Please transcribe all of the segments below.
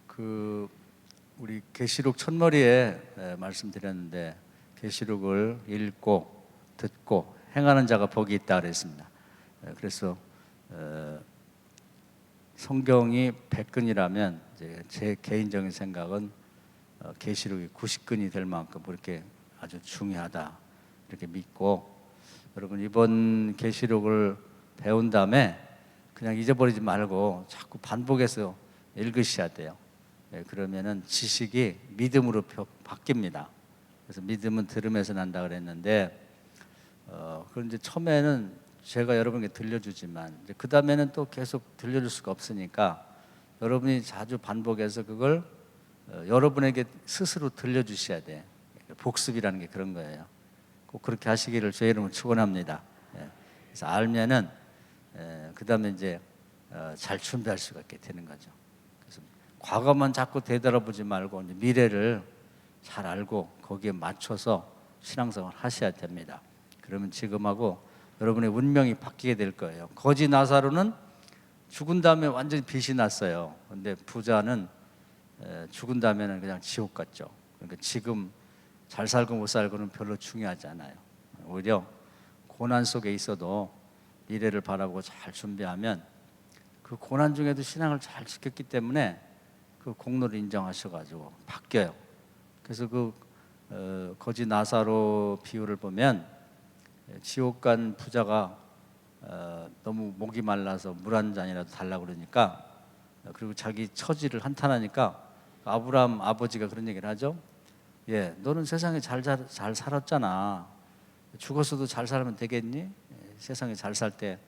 그 우리 계시록 첫머리에 말씀드렸는데 계시록을 읽고 듣고 행하는 자가 복이 있다 그랬습니다. 그래서 성경이 100근이라면 제 개인적인 생각은 계시록이 90근이 될 만큼 그렇게 아주 중요하다 이렇게 믿고, 여러분 이번 계시록을 배운 다음에 그냥 잊어버리지 말고 자꾸 반복해서 읽으셔야 돼요. 그러면은 지식이 믿음으로 바뀝니다. 그래서 믿음은 들음에서 난다 그랬는데, 그런데 처음에는 제가 여러분에게 들려주지만 이제 그 다음에는 또 계속 들려줄 수가 없으니까 여러분이 자주 반복해서 그걸 여러분에게 스스로 들려주셔야 돼. 복습이라는 게 그런 거예요. 꼭 그렇게 하시기를 제 이름으로 축원합니다. 그래서 알면은 그 다음에 이제 잘 준비할 수가 있게 되는 거죠. 그래서 과거만 자꾸 되돌아보지 말고 이제 미래를 잘 알고 거기에 맞춰서 신앙생활을 하셔야 됩니다. 그러면 지금하고 여러분의 운명이 바뀌게 될 거예요. 거지 나사로는 죽은 다음에 완전히 빛이 났어요. 그런데 부자는 죽은 다음에는 그냥 지옥 같죠. 그러니까 지금 잘 살고 못 살고는 별로 중요하지 않아요. 오히려 고난 속에 있어도 미래를 바라보고 잘 준비하면 그 고난 중에도 신앙을 잘 지켰기 때문에 그 공로를 인정하셔가지고 바뀌어요. 그래서 그 거지 나사로 비유를 보면 지옥 간 부자가 너무 목이 말라서 물 한 잔이라도 달라고 그러니까, 그리고 자기 처지를 한탄하니까 아브라함 아버지가 그런 얘기를 하죠. 너는 세상에 잘 살았잖아. 죽었어도 잘 살면 되겠니? 세상에 잘 살 때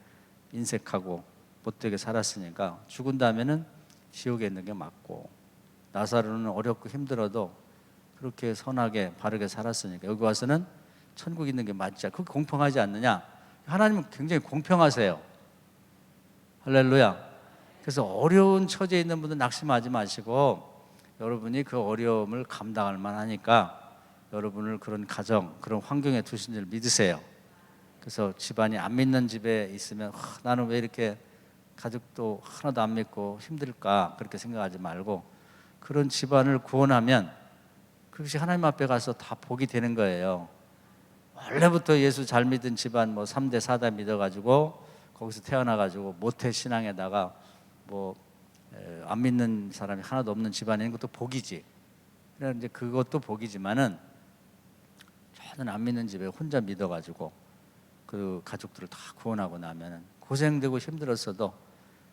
인색하고 못되게 살았으니까 죽은 다음에는 지옥에 있는 게 맞고, 나사로는 어렵고 힘들어도 그렇게 선하게 바르게 살았으니까 여기 와서는 천국에 있는 게 맞지. 그게 공평하지 않느냐? 하나님은 굉장히 공평하세요. 할렐루야. 그래서 어려운 처지에 있는 분들 낙심하지 마시고 여러분이 그 어려움을 감당할 만하니까 여러분을 그런 가정, 그런 환경에 두신 줄 믿으세요. 그래서 집안이 안 믿는 집에 있으면 나는 왜 이렇게 가족도 하나도 안 믿고 힘들까 그렇게 생각하지 말고, 그런 집안을 구원하면 그것이 하나님 앞에 가서 다 복이 되는 거예요. 원래부터 예수 잘 믿은 집안 3대 4대 믿어가지고 거기서 태어나가지고 모태 신앙에다가 안 믿는 사람이 하나도 없는 집안인 것도 복이지. 그래서 이제 그것도 복이지만은 저는 안 믿는 집에 혼자 믿어가지고 그 가족들을 다 구원하고 나면은 고생되고 힘들었어도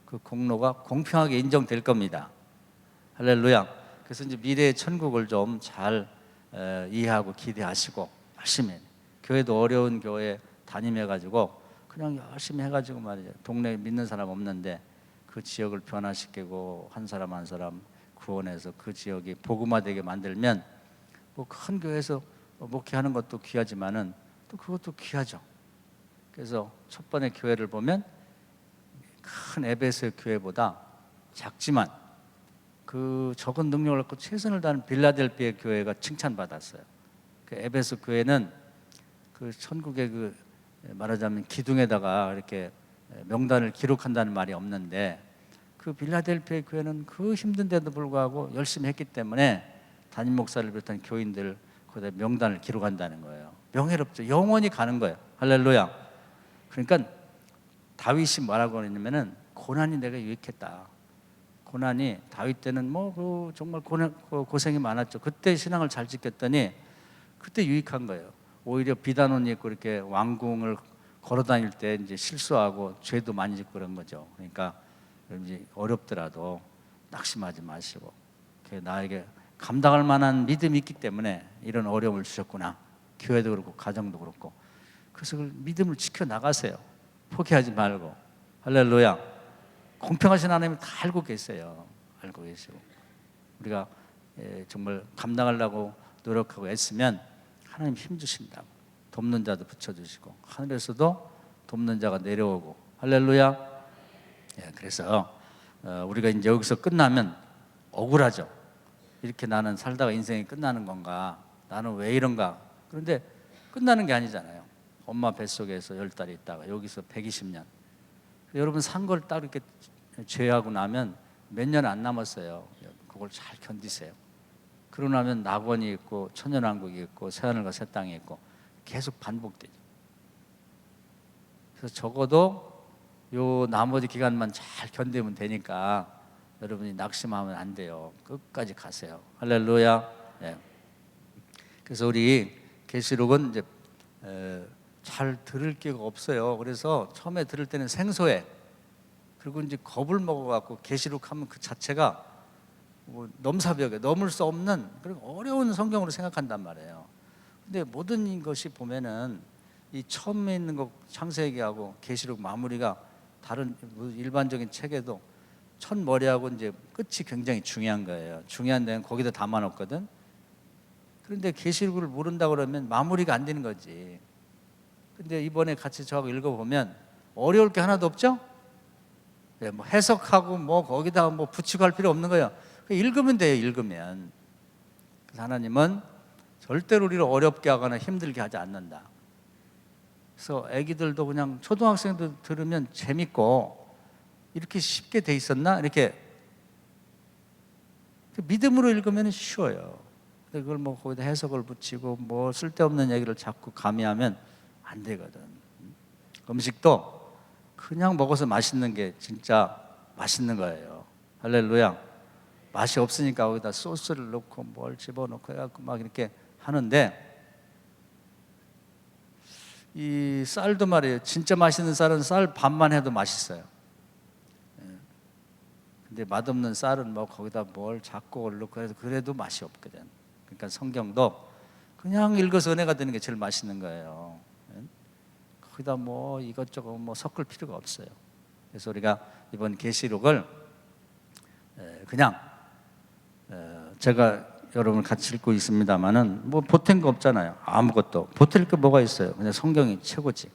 그 공로가 공평하게 인정될 겁니다. 할렐루야. 그래서 이제 미래의 천국을 좀 잘 이해하고 기대하시고 열심히 해요. 교회도 어려운 교회 다니면가지고 그냥 열심히 해가지고 말이죠. 동네에 믿는 사람 없는데 그 지역을 변화시키고 한 사람 한 사람 구원해서 그 지역이 복음화되게 만들면 큰 교회에서 목회하는 것도 귀하지만은 또 그것도 귀하죠. 그래서 첫 번째 교회를 보면 큰 에베소 교회보다 작지만 그 적은 능력을 갖고 최선을 다하는 빌라델피아 교회가 칭찬받았어요. 그 에베소 교회는 그 천국의 그 말하자면 기둥에다가 이렇게 명단을 기록한다는 말이 없는데, 그 빌라델피아 교회는 그 힘든데도 불구하고 열심히 했기 때문에 담임 목사를 비롯한 교인들 거기다 명단을 기록한다는 거예요. 명예롭죠. 영원히 가는 거예요. 할렐루야. 그러니까 다윗이 뭐라고 했냐면은 고난이 내가 유익했다. 고난이 다윗 때는 정말 고생이 많았죠. 그때 신앙을 잘 지켰더니 그때 유익한 거예요. 오히려 비단 옷 입고 이렇게 왕궁을 걸어 다닐 때 이제 실수하고 죄도 많이 짓고 그런 거죠. 그러니까 이제 어렵더라도 낙심하지 마시고 나에게 감당할 만한 믿음이 있기 때문에 이런 어려움을 주셨구나. 교회도 그렇고 가정도 그렇고. 그래서 그 믿음을 지켜 나가세요. 포기하지 말고. 할렐루야. 공평하신 하나님을 다 알고 계세요. 알고 계시고 우리가 정말 감당하려고 노력하고 애쓰면 하나님 힘 주신다고. 돕는 자도 붙여주시고 하늘에서도 돕는 자가 내려오고. 할렐루야. 그래서 우리가 이제 여기서 끝나면 억울하죠. 이렇게 나는 살다가 인생이 끝나는 건가? 나는 왜 이런가? 그런데 끝나는 게 아니잖아요. 엄마 뱃속에서 10달 있다가 여기서 120년. 여러분 산 걸 딱 이렇게 죄하고 나면 몇 년 안 남았어요. 그걸 잘 견디세요. 그러고 나면 낙원이 있고 천연왕국이 있고 새하늘과 새 땅이 있고 계속 반복되죠. 그래서 적어도 요 나머지 기간만 잘 견디면 되니까 여러분이 낙심하면 안 돼요. 끝까지 가세요. 할렐루야. 네. 그래서 우리 계시록은 이제 잘 들을 기가 없어요. 그래서 처음에 들을 때는 생소해. 그리고 이제 겁을 먹어갖고 계시록 하면 그 자체가 뭐 넘사벽에 넘을 수 없는 그런 어려운 성경으로 생각한단 말이에요. 근데 모든 것이 보면은 이 처음에 있는 거 창세기하고 계시록 마무리가 다른 일반적인 책에도 첫 머리하고 이제 끝이 굉장히 중요한 거예요. 중요한 데는 거기다 담아놓거든. 그런데 계시록을 모른다 그러면 마무리가 안 되는 거지. 근데 이번에 같이 저하고 읽어보면 어려울 게 하나도 없죠? 네, 뭐 해석하고 뭐 거기다 뭐 붙이고 할 필요 없는 거예요. 읽으면 돼요. 읽으면. 그래서 하나님은 절대로 우리를 어렵게 하거나 힘들게 하지 않는다. 그래서 애기들도 그냥 초등학생들 들으면 재밌고 이렇게 쉽게 돼 있었나? 이렇게 믿음으로 읽으면 쉬워요. 근데 그걸 뭐 거기다 해석을 붙이고 뭐 쓸데없는 얘기를 자꾸 가미하면 안 되거든. 음식도 그냥 먹어서 맛있는 게 진짜 맛있는 거예요. 할렐루야. 맛이 없으니까 거기다 소스를 넣고 뭘 집어넣고 해갖고 막 이렇게 하는데 이 쌀도 말이에요. 진짜 맛있는 쌀은 쌀 반만 해도 맛있어요. 근데 맛없는 쌀은 뭐 거기다 뭘 자꾸 넣고 해서 그래도 맛이 없거든. 그러니까 성경도 그냥 읽어서 은혜가 되는 게 제일 맛있는 거예요. 거기다 뭐 이것저것 뭐 섞을 필요가 없어요. 그래서 우리가 이번 계시록을 그냥 제가 여러분 같이 읽고 있습니다만은 뭐 보탠 거 없잖아요. 아무것도 보탤 게 뭐가 있어요. 그냥 성경이 최고지.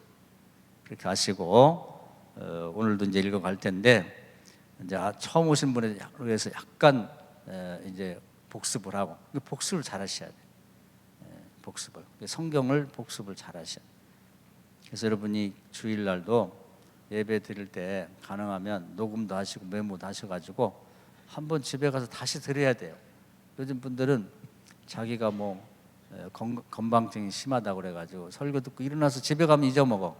그렇게 아시고 오늘도 이제 읽어갈 텐데 이제 처음 오신 분에 위해서 약간 이제 복습을 하고 복습을 잘하셔야 돼요. 복습을 성경을 복습을 잘하셔야 돼요. 그래서 여러분이 주일날도 예배 드릴 때 가능하면 녹음도 하시고 메모도 하셔가지고 한번 집에 가서 다시 들어야 돼요. 요즘 분들은 자기가 뭐 건방증이 심하다고 그래가지고 설교 듣고 일어나서 집에 가면 잊어먹어.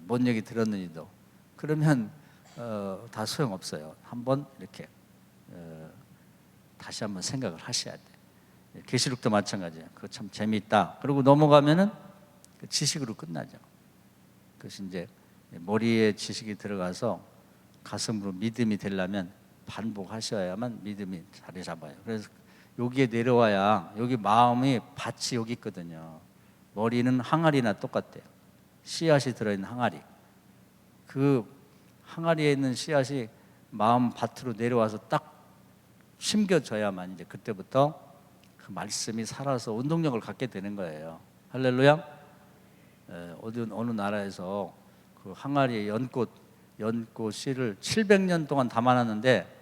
뭔 얘기 들었는지도. 그러면 다 소용없어요. 한번 이렇게 다시 한번 생각을 하셔야 돼. 계시록도 마찬가지예요. 그거 참 재미있다. 그리고 넘어가면은 그 지식으로 끝나죠. 그것이 이제 머리에 지식이 들어가서 가슴으로 믿음이 되려면 반복하셔야만 믿음이 자리 잡아요. 그래서 여기에 내려와야 여기 마음이 밭이 여기 있거든요. 머리는 항아리나 똑같대요. 씨앗이 들어있는 항아리. 그 항아리에 있는 씨앗이 마음 밭으로 내려와서 딱 심겨져야만 이제 그때부터 그 말씀이 살아서 운동력을 갖게 되는 거예요. 할렐루야. 어느 나라에서 그 항아리에 연꽃 씨를 700년 동안 담아놨는데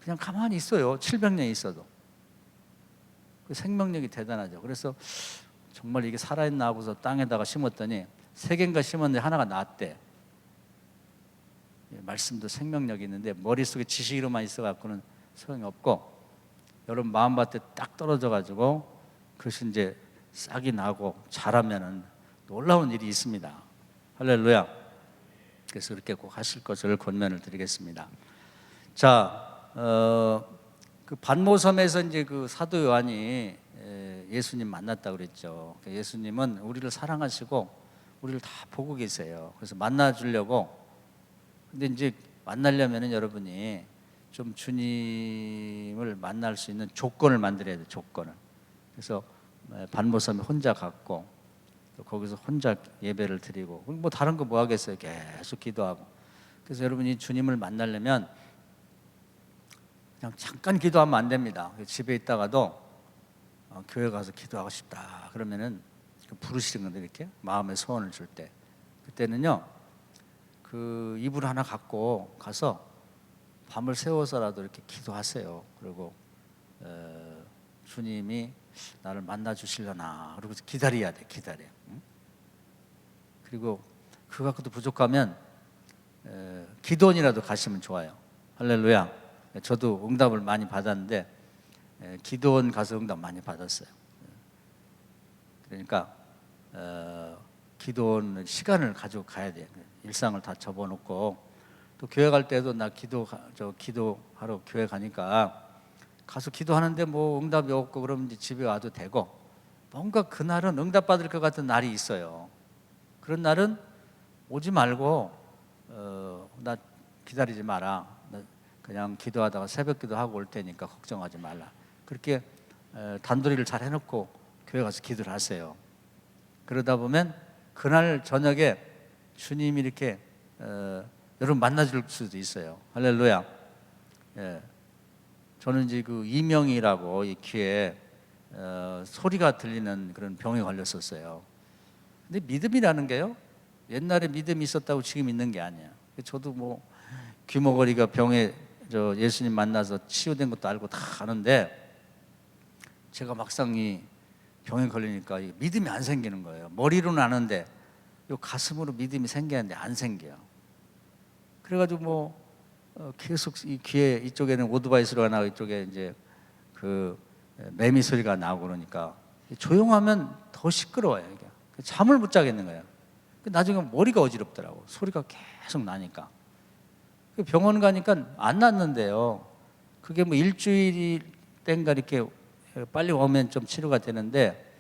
그냥 가만히 있어요. 700년 있어도 그 생명력이 대단하죠. 그래서 정말 이게 살아있나 하고서 땅에다가 심었더니 3개인가 심었는데 하나가 나왔대. 말씀도 생명력이 있는데 머릿속에 지식으로만 있어갖고는 소용이 없고 여러분 마음밭에 딱 떨어져가지고 그것이 이제 싹이 나고 자라면은 놀라운 일이 있습니다. 할렐루야. 그래서 그렇게 꼭 하실 것을 권면을 드리겠습니다. 자, 그 반모섬에서 이제 그 사도 요한이 예수님 만났다고 그랬죠. 예수님은 우리를 사랑하시고 우리를 다 보고 계세요. 그래서 만나 주려고. 근데 이제 만나려면은 여러분이 좀 주님을 만날 수 있는 조건을 만들어야 돼요. 조건을. 그래서 반모섬에 혼자 갔고 또 거기서 혼자 예배를 드리고 뭐 다른 거 뭐 하겠어요. 계속 기도하고. 그래서 여러분이 주님을 만나려면 그냥 잠깐 기도하면 안 됩니다. 집에 있다가도 교회 가서 기도하고 싶다 그러면은 부르시는 건데 이렇게 마음의 소원을 줄 때 그때는요 그 이불 하나 갖고 가서 밤을 새워서라도 이렇게 기도하세요. 그리고 주님이 나를 만나 주시려나 그리고 기다려야 돼. 기다려. 응? 그리고 그거 갖고도 부족하면 기도원이라도 가시면 좋아요. 할렐루야. 저도 응답을 많이 받았는데 기도원 가서 응답 많이 받았어요. 그러니까 기도원 시간을 가지고 가야 돼요. 일상을 다 접어놓고 또 교회 갈 때도 나 기도하러 교회 가니까 가서 기도하는데 뭐 응답이 없고 그러면 이제 집에 와도 되고, 뭔가 그날은 응답 받을 것 같은 날이 있어요. 그런 날은 오지 말고 나 기다리지 마라. 나 그냥 기도하다가 새벽 기도하고 올 테니까 걱정하지 말라. 그렇게 단도리를 잘 해놓고 교회 가서 기도를 하세요. 그러다 보면 그날 저녁에 주님이 이렇게 여러분 만나줄 수도 있어요. 할렐루야. 예. 저는 이제 그 이명이라고 이 귀에 소리가 들리는 그런 병에 걸렸었어요. 근데 믿음이라는 게요, 옛날에 믿음이 있었다고 지금 있는 게 아니에요. 저도 뭐 귀머거리가 병에 예수님 만나서 치유된 것도 알고 다 아는데, 제가 막상 이 병에 걸리니까 믿음이 안 생기는 거예요. 머리로는 아는데 요 가슴으로 믿음이 생기는데 안 생겨요. 그래가지고 뭐 계속 이 귀에 이쪽에는 오토바이 소리가 나고 이쪽에 이제 그 매미 소리가 나고 그러니까 조용하면 더 시끄러워요. 이게 잠을 못 자겠는 거예요. 나중에 머리가 어지럽더라고. 소리가 계속 나니까. 병원 가니까 안 낫는데요. 그게 뭐 일주일이 땐가 이렇게 빨리 오면 좀 치료가 되는데,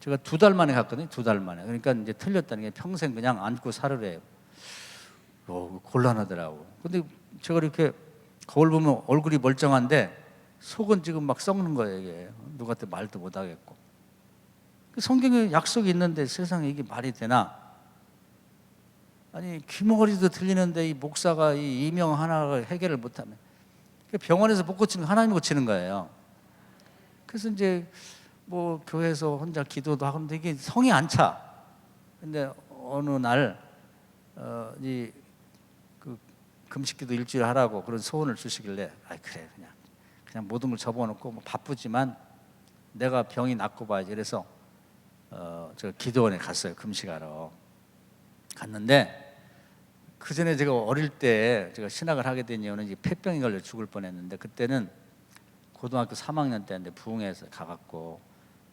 제가 2달 만에 갔거든요. 2달 만에. 그러니까 이제 틀렸다는 게 평생 그냥 안고 살으래요. 곤란하더라고. 근데 제가 이렇게 거울 보면 얼굴이 멀쩡한데 속은 지금 막 썩는 거예요. 이게 누구한테 말도 못 하겠고. 성경에 약속이 있는데 세상에 이게 말이 되나? 아니 귀머거리도 들리는데 이 목사가 이 이명 하나가 해결을 못하면 병원에서 못 고치는 거 하나님이 고치는 거예요. 그래서 이제 뭐 교회에서 혼자 기도도 하고 근데 이게 성이 안 차. 근데 어느 날 이 그 금식기도 일주일 하라고 그런 소원을 주시길래, 그래 그냥 모든 걸 접어놓고 뭐 바쁘지만 내가 병이 낫고 봐야지. 그래서 저 기도원에 갔어요. 금식하러 갔는데, 그 전에 제가 어릴 때 제가 신학을 하게 된 이유는 이제 폐병이 걸려 죽을 뻔했는데, 그때는 고등학교 3학년 때인데 부흥회에서 가갖고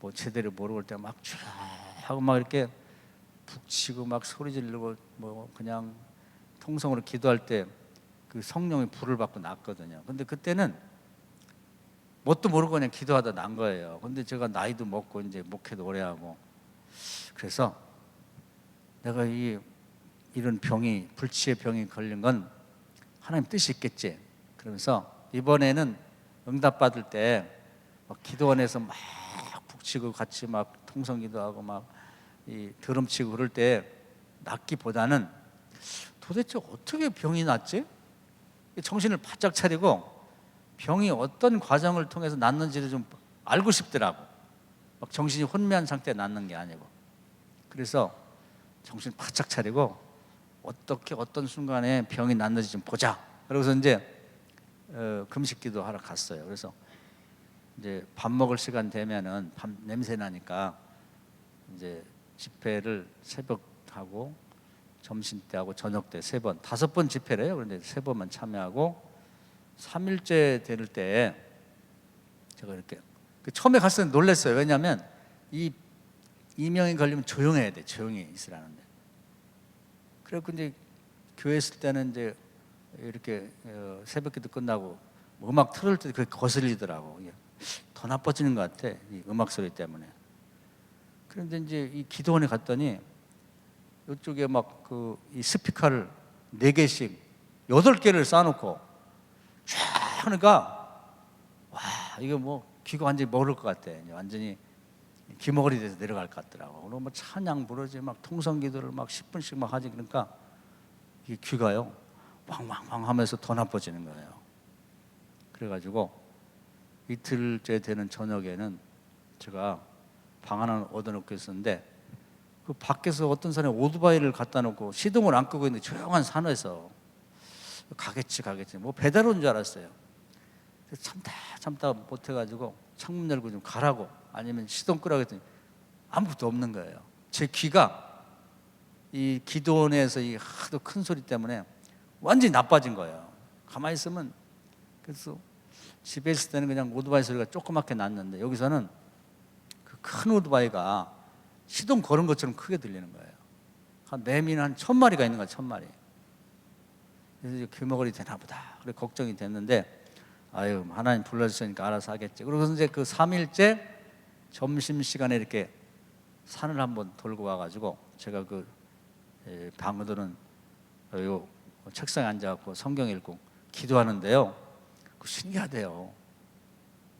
뭐 제대로 모르고 올 때 막 쭉 하고 막 이렇게 북치고 막 소리 지르고 뭐 그냥 통성으로 기도할 때 그 성령의 불을 받고 났거든요. 근데 그때는 뭣도 모르고 그냥 기도하다 난 거예요. 근데 제가 나이도 먹고 이제 목회도 오래 하고, 그래서 내가 이런 병이, 불치의 병이 걸린 건 하나님 뜻이 있겠지. 그러면서 이번에는 응답 받을 때 막 기도원에서 막 북치고 같이 막 통성기도하고 막 이 드럼치고 그럴 때 낫기보다는 도대체 어떻게 병이 낫지? 정신을 바짝 차리고 병이 어떤 과정을 통해서 낫는지를 좀 알고 싶더라고. 막 정신이 혼미한 상태에 낫는 게 아니고. 그래서 정신 바짝 차리고 어떻게 어떤 순간에 병이 낫는지 좀 보자. 그러고서 이제 금식기도 하러 갔어요. 그래서 이제 밥 먹을 시간 되면은 밥 냄새 나니까 이제 집회를 새벽하고 점심 때 하고 저녁 때 3번, 5번 집회래요. 그런데 3번만 참여하고 3일째 될 때 제가 이렇게 처음에 갔을 때 놀랐어요. 왜냐하면 이 이명이 걸리면 조용해야 돼. 조용히 있으라는데. 그래서 이제 교회 있을 때는 이제 이렇게 새벽기도 끝나고 뭐 음악 틀을 때 그게 거슬리더라고. 더 나빠지는 것 같아. 이 음악 소리 때문에. 그런데 이제 이 기도원에 갔더니 이쪽에 막 이 스피커를 4개씩 8개를 쌓아놓고 쫙 하니까, 와, 이거 뭐 귀가 완전히 멀을 것 같아. 완전히 귀머거리 돼서 내려갈 것 같더라고. 그리고 뭐 찬양 부르지, 막 통성기도를 막 10분씩 막 하지. 그러니까 이 귀가요 왕왕왕 하면서 더 나빠지는 거예요. 그래가지고 이틀째 되는 저녁에는 제가 방 하나 얻어놓고 있었는데, 그 밖에서 어떤 사람이 오토바이를 갖다 놓고 시동을 안 끄고 있는 조용한 산에서 가겠지 뭐 배달 온 줄 알았어요. 참다 못해가지고 창문 열고 좀 가라고, 아니면 시동 끄라고 했더니 아무것도 없는 거예요. 제 귀가 이 기도원에서 이 하도 큰 소리 때문에 완전히 나빠진 거예요. 가만히 있으면. 그래서 집에 있을 때는 그냥 오토바이 소리가 조그맣게 났는데 여기서는 그 큰 오토바이가 시동 거는 것처럼 크게 들리는 거예요. 한 매미는 한 1000마리가 있는 거야, 1000마리. 그래서 귀머거리 되나 보다. 그래 걱정이 됐는데 아유 하나님 불러주시니까 알아서 하겠지. 그리고 이제 그 3일째 점심시간에 이렇게 산을 한번 돌고 와가지고 제가 그 방으로는 요 책상에 앉아갖고 성경 읽고 기도하는데요. 그 신기하대요.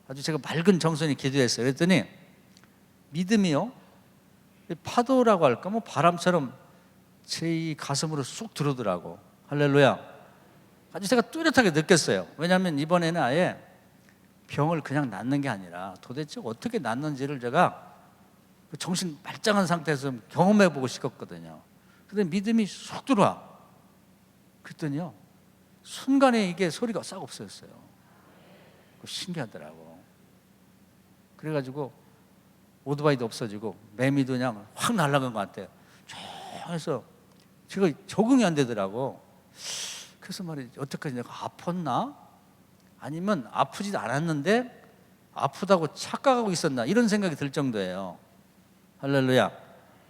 아주 제가 맑은 정선이 기도했어요. 그랬더니 믿음이요, 파도라고 할까 뭐 바람처럼 제 이 가슴으로 쑥 들어오더라고. 할렐루야. 아주 제가 뚜렷하게 느꼈어요. 왜냐하면 이번에는 아예 병을 그냥 낫는 게 아니라 도대체 어떻게 낫는지를 제가 정신 말짱한 상태에서 경험해보고 싶었거든요. 근데 믿음이 쑥 들어와. 그랬더니요 순간에 이게 소리가 싹 없어졌어요. 신기하더라고. 그래가지고 오토바이도 없어지고 매미도 그냥 확 날아간 것 같아요. 그래서 제가 적응이 안 되더라고. 그래서 말이지 어떡하지, 내가 아팠나? 아니면 아프지도 않았는데 아프다고 착각하고 있었나? 이런 생각이 들 정도예요. 할렐루야.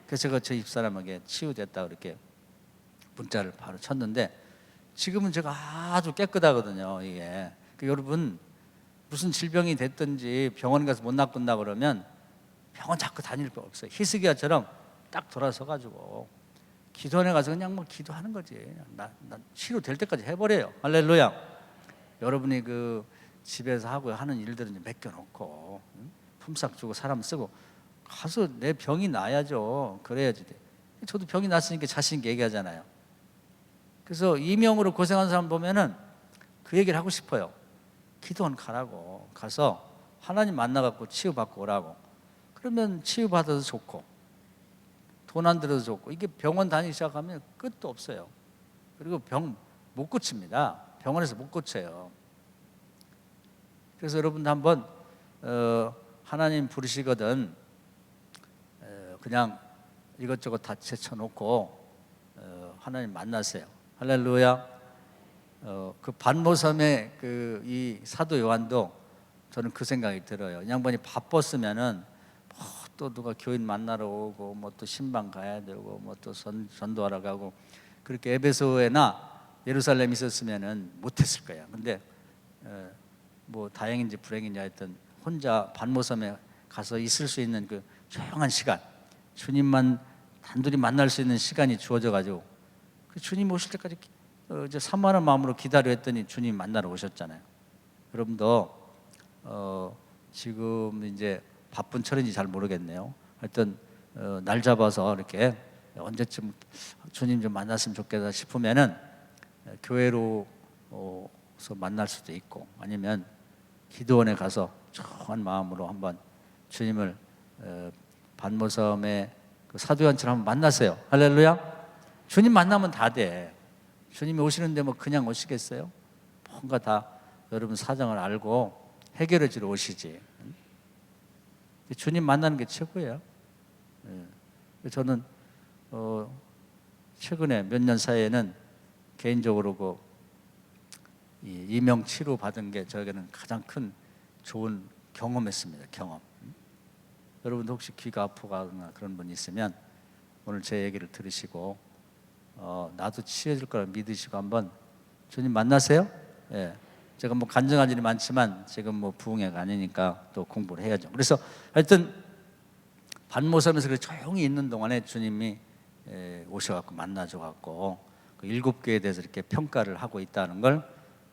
그래서 제가 저 집사람에게 치유됐다 그렇게 문자를 바로 쳤는데 지금은 제가 아주 깨끗하거든요. 이게 여러분 무슨 질병이 됐든지 병원 가서 못 낫겠다 그러면 병원 자꾸 다닐 거 없어요. 히스기야처럼 딱 돌아서 가지고 기도원에 가서 그냥 뭐 기도하는 거지. 나 치료될 때까지 해버려요. 할렐루야. 여러분이 그 집에서 하고 하는 일들은 이제 맡겨놓고 품삯 주고 사람 쓰고 가서 내 병이 나야죠. 그래야지 돼. 저도 병이 났으니까 자신 있게 얘기하잖아요. 그래서 이명으로 고생한 사람 보면은 그 얘기를 하고 싶어요. 기도원 가라고. 가서 하나님 만나갖고 치유받고 오라고. 그러면 치유받아도 좋고 돈 안 들어도 좋고. 이게 병원 다니기 시작하면 끝도 없어요. 그리고 병 못 고칩니다. 병원에서 못 고쳐요. 그래서 여러분도 한번 하나님 부르시거든 그냥 이것저것 다 제쳐놓고 하나님 만나세요. 할렐루야. 그 반모섬의 그 이 사도 요한도 저는 그 생각이 들어요. 이 양반이 바빴으면은 또 누가 교인 만나러 오고 뭐 또 신방 가야 되고 뭐 또 전도하러 가고 그렇게 에베소에나 예루살렘 있었으면은 못했을 거야. 근데 뭐 다행인지 불행인지 하여튼 혼자 반모섬에 가서 있을 수 있는 그 조용한 시간, 주님만 단둘이 만날 수 있는 시간이 주어져 가지고 그 주님 오실 때까지 이제 산만한 마음으로 기다려 했더니 주님 만나러 오셨잖아요. 여러분도 지금 이제 바쁜 철인지 잘 모르겠네요. 하여튼 날 잡아서 이렇게 언제쯤 주님 좀 만났으면 좋겠다 싶으면은 교회로서 만날 수도 있고 아니면 기도원에 가서 조용한 마음으로 한번 주님을 반모섬의 그 사도연처럼 한번 만나세요. 할렐루야. 주님 만나면 다 돼. 주님이 오시는데 뭐 그냥 오시겠어요? 뭔가 다 여러분 사정을 알고 해결해 주러 오시지. 주님 만나는 게 최고예요. 저는 최근에 몇 년 사이에는 개인적으로 그 이명 치료 받은 게 저에게는 가장 큰 좋은 경험했습니다. 경험. 여러분도 혹시 귀가 아프거나 그런 분 있으면 오늘 제 얘기를 들으시고 나도 치유해줄 거라 믿으시고 한번 주님 만나세요. 예. 제가 뭐 간증할 일이 많지만 지금 뭐 부흥회가 아니니까 또 공부를 해야죠. 그래서 하여튼 반모섬에서 조용히 있는 동안에 주님이 오셔갖고 만나줘갖고 그 7교회에 대해서 이렇게 평가를 하고 있다는 걸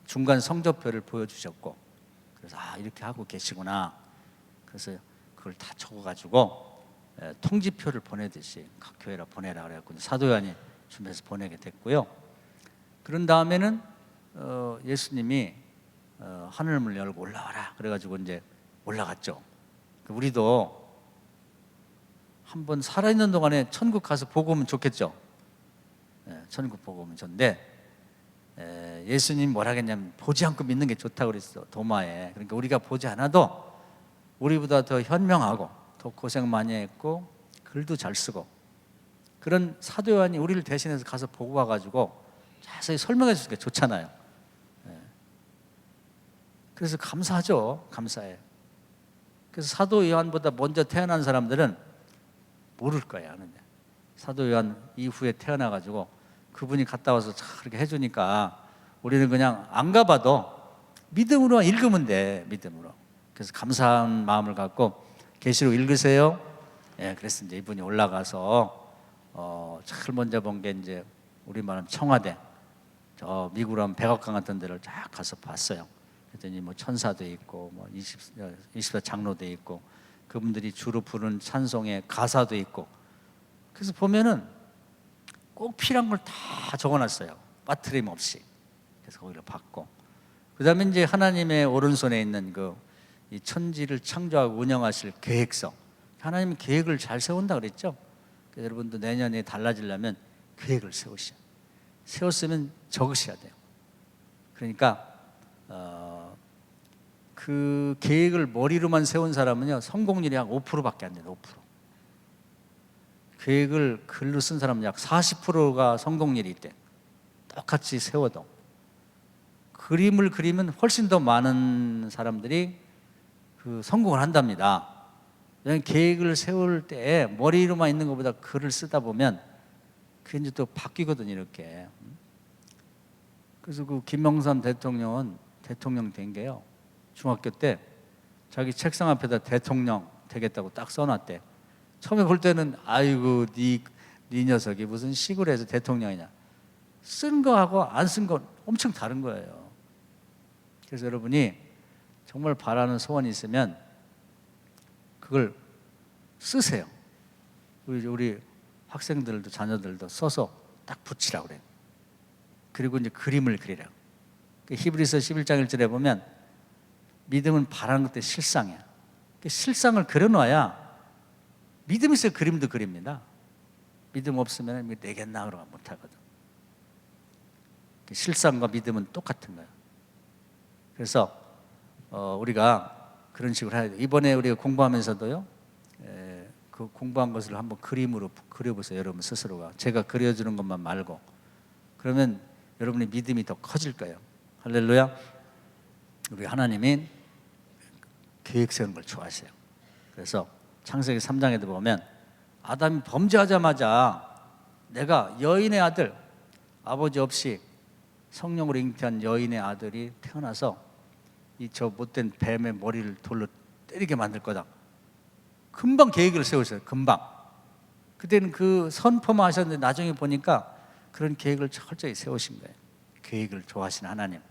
중간 성적표를 보여주셨고 그래서 이렇게 하고 계시구나. 그래서 그걸 다 적어가지고 통지표를 보내듯이 각 교회라 보내라 그래갖고 사도요한이 준비해서 보내게 됐고요. 그런 다음에는 예수님이 하늘문을 열고 올라와라 그래가지고 이제 올라갔죠. 우리도 한번 살아있는 동안에 천국 가서 보고 오면 좋겠죠. 천국 보고 오면 좋은데 예수님 뭐라 했냐면 보지 않고 믿는 게 좋다고 그랬어. 도마에. 그러니까 우리가 보지 않아도 우리보다 더 현명하고 더 고생 많이 했고 글도 잘 쓰고 그런 사도 요한이 우리를 대신해서 가서 보고 와가지고 자세히 설명해 주는 게 좋잖아요. 그래서 감사하죠. 감사해. 그래서 사도 요한보다 먼저 태어난 사람들은 모를 거야. 아는데 사도 요한 이후에 태어나가지고 그분이 갔다 와서 그렇게 해주니까 우리는 그냥 안 가봐도 믿음으로 읽으면 돼. 믿음으로. 그래서 감사한 마음을 갖고 계시록 읽으세요. 예, 그래서 이제 이분이 올라가서 제일 먼저 본 게 이제 우리 말하면 청와대, 저 미국으로 하면 백악관 같은 데를 쫙 가서 봤어요. 그랬더니 뭐 천사도 있고 뭐 24 장로도 있고 그분들이 주로 부르는 찬송의 가사도 있고, 그래서 보면은 꼭 필요한 걸 다 적어놨어요. 빠트림 없이. 그래서 거기를 봤고, 그다음에 이제 하나님의 오른손에 있는 이 천지를 창조하고 운영하실 계획서. 하나님은 계획을 잘 세운다 그랬죠. 그래서 여러분도 내년에 달라지려면 계획을 세우셔야 돼요. 세웠으면 적으셔야 돼요. 그러니까 그 계획을 머리로만 세운 사람은요, 성공률이 약 5%밖에 안 돼요. 5%. 계획을 글로 쓴 사람은 약 40%가 성공률이 있대. 똑같이 세워도. 그림을 그리면 훨씬 더 많은 사람들이 그 성공을 한답니다. 왜냐하면 계획을 세울 때 머리로만 있는 것보다 글을 쓰다 보면 그게 이제 또 바뀌거든요, 이렇게. 그래서 그 김영삼 대통령은 대통령 된 게요, 중학교 때 자기 책상 앞에다 대통령 되겠다고 딱 써놨대. 처음에 볼 때는 아이고 네 녀석이 무슨 시골에서 대통령이냐. 쓴 거하고 안 쓴 건 엄청 다른 거예요. 그래서 여러분이 정말 바라는 소원이 있으면 그걸 쓰세요. 우리 학생들도 자녀들도 써서 딱 붙이라고 그래요. 그리고 이제 그림을 그리라고. 히브리서 11장 1절에 보면 믿음은 바라는 것들 실상이야. 실상을 그려놔야 믿음 있어야 그림도 그립니다. 믿음 없으면 내겠나 그러면 못하거든. 실상과 믿음은 똑같은 거예요. 그래서 우리가 그런 식으로 해야 돼요. 이번에 우리가 공부하면서도요, 그 공부한 것을 한번 그림으로 그려보세요. 여러분 스스로가. 제가 그려주는 것만 말고. 그러면 여러분의 믿음이 더 커질 거예요. 할렐루야. 우리 하나님이 계획 세우는 걸 좋아하세요. 그래서 창세기 3장에도 보면 아담이 범죄하자마자 내가 여인의 아들, 아버지 없이 성령으로 잉태한 여인의 아들이 태어나서 이 저 못된 뱀의 머리를 돌로 때리게 만들 거다. 금방 계획을 세우셨어요. 금방. 그때는 그 선포만 하셨는데 나중에 보니까 그런 계획을 철저히 세우신 거예요. 계획을 좋아하시는 하나님.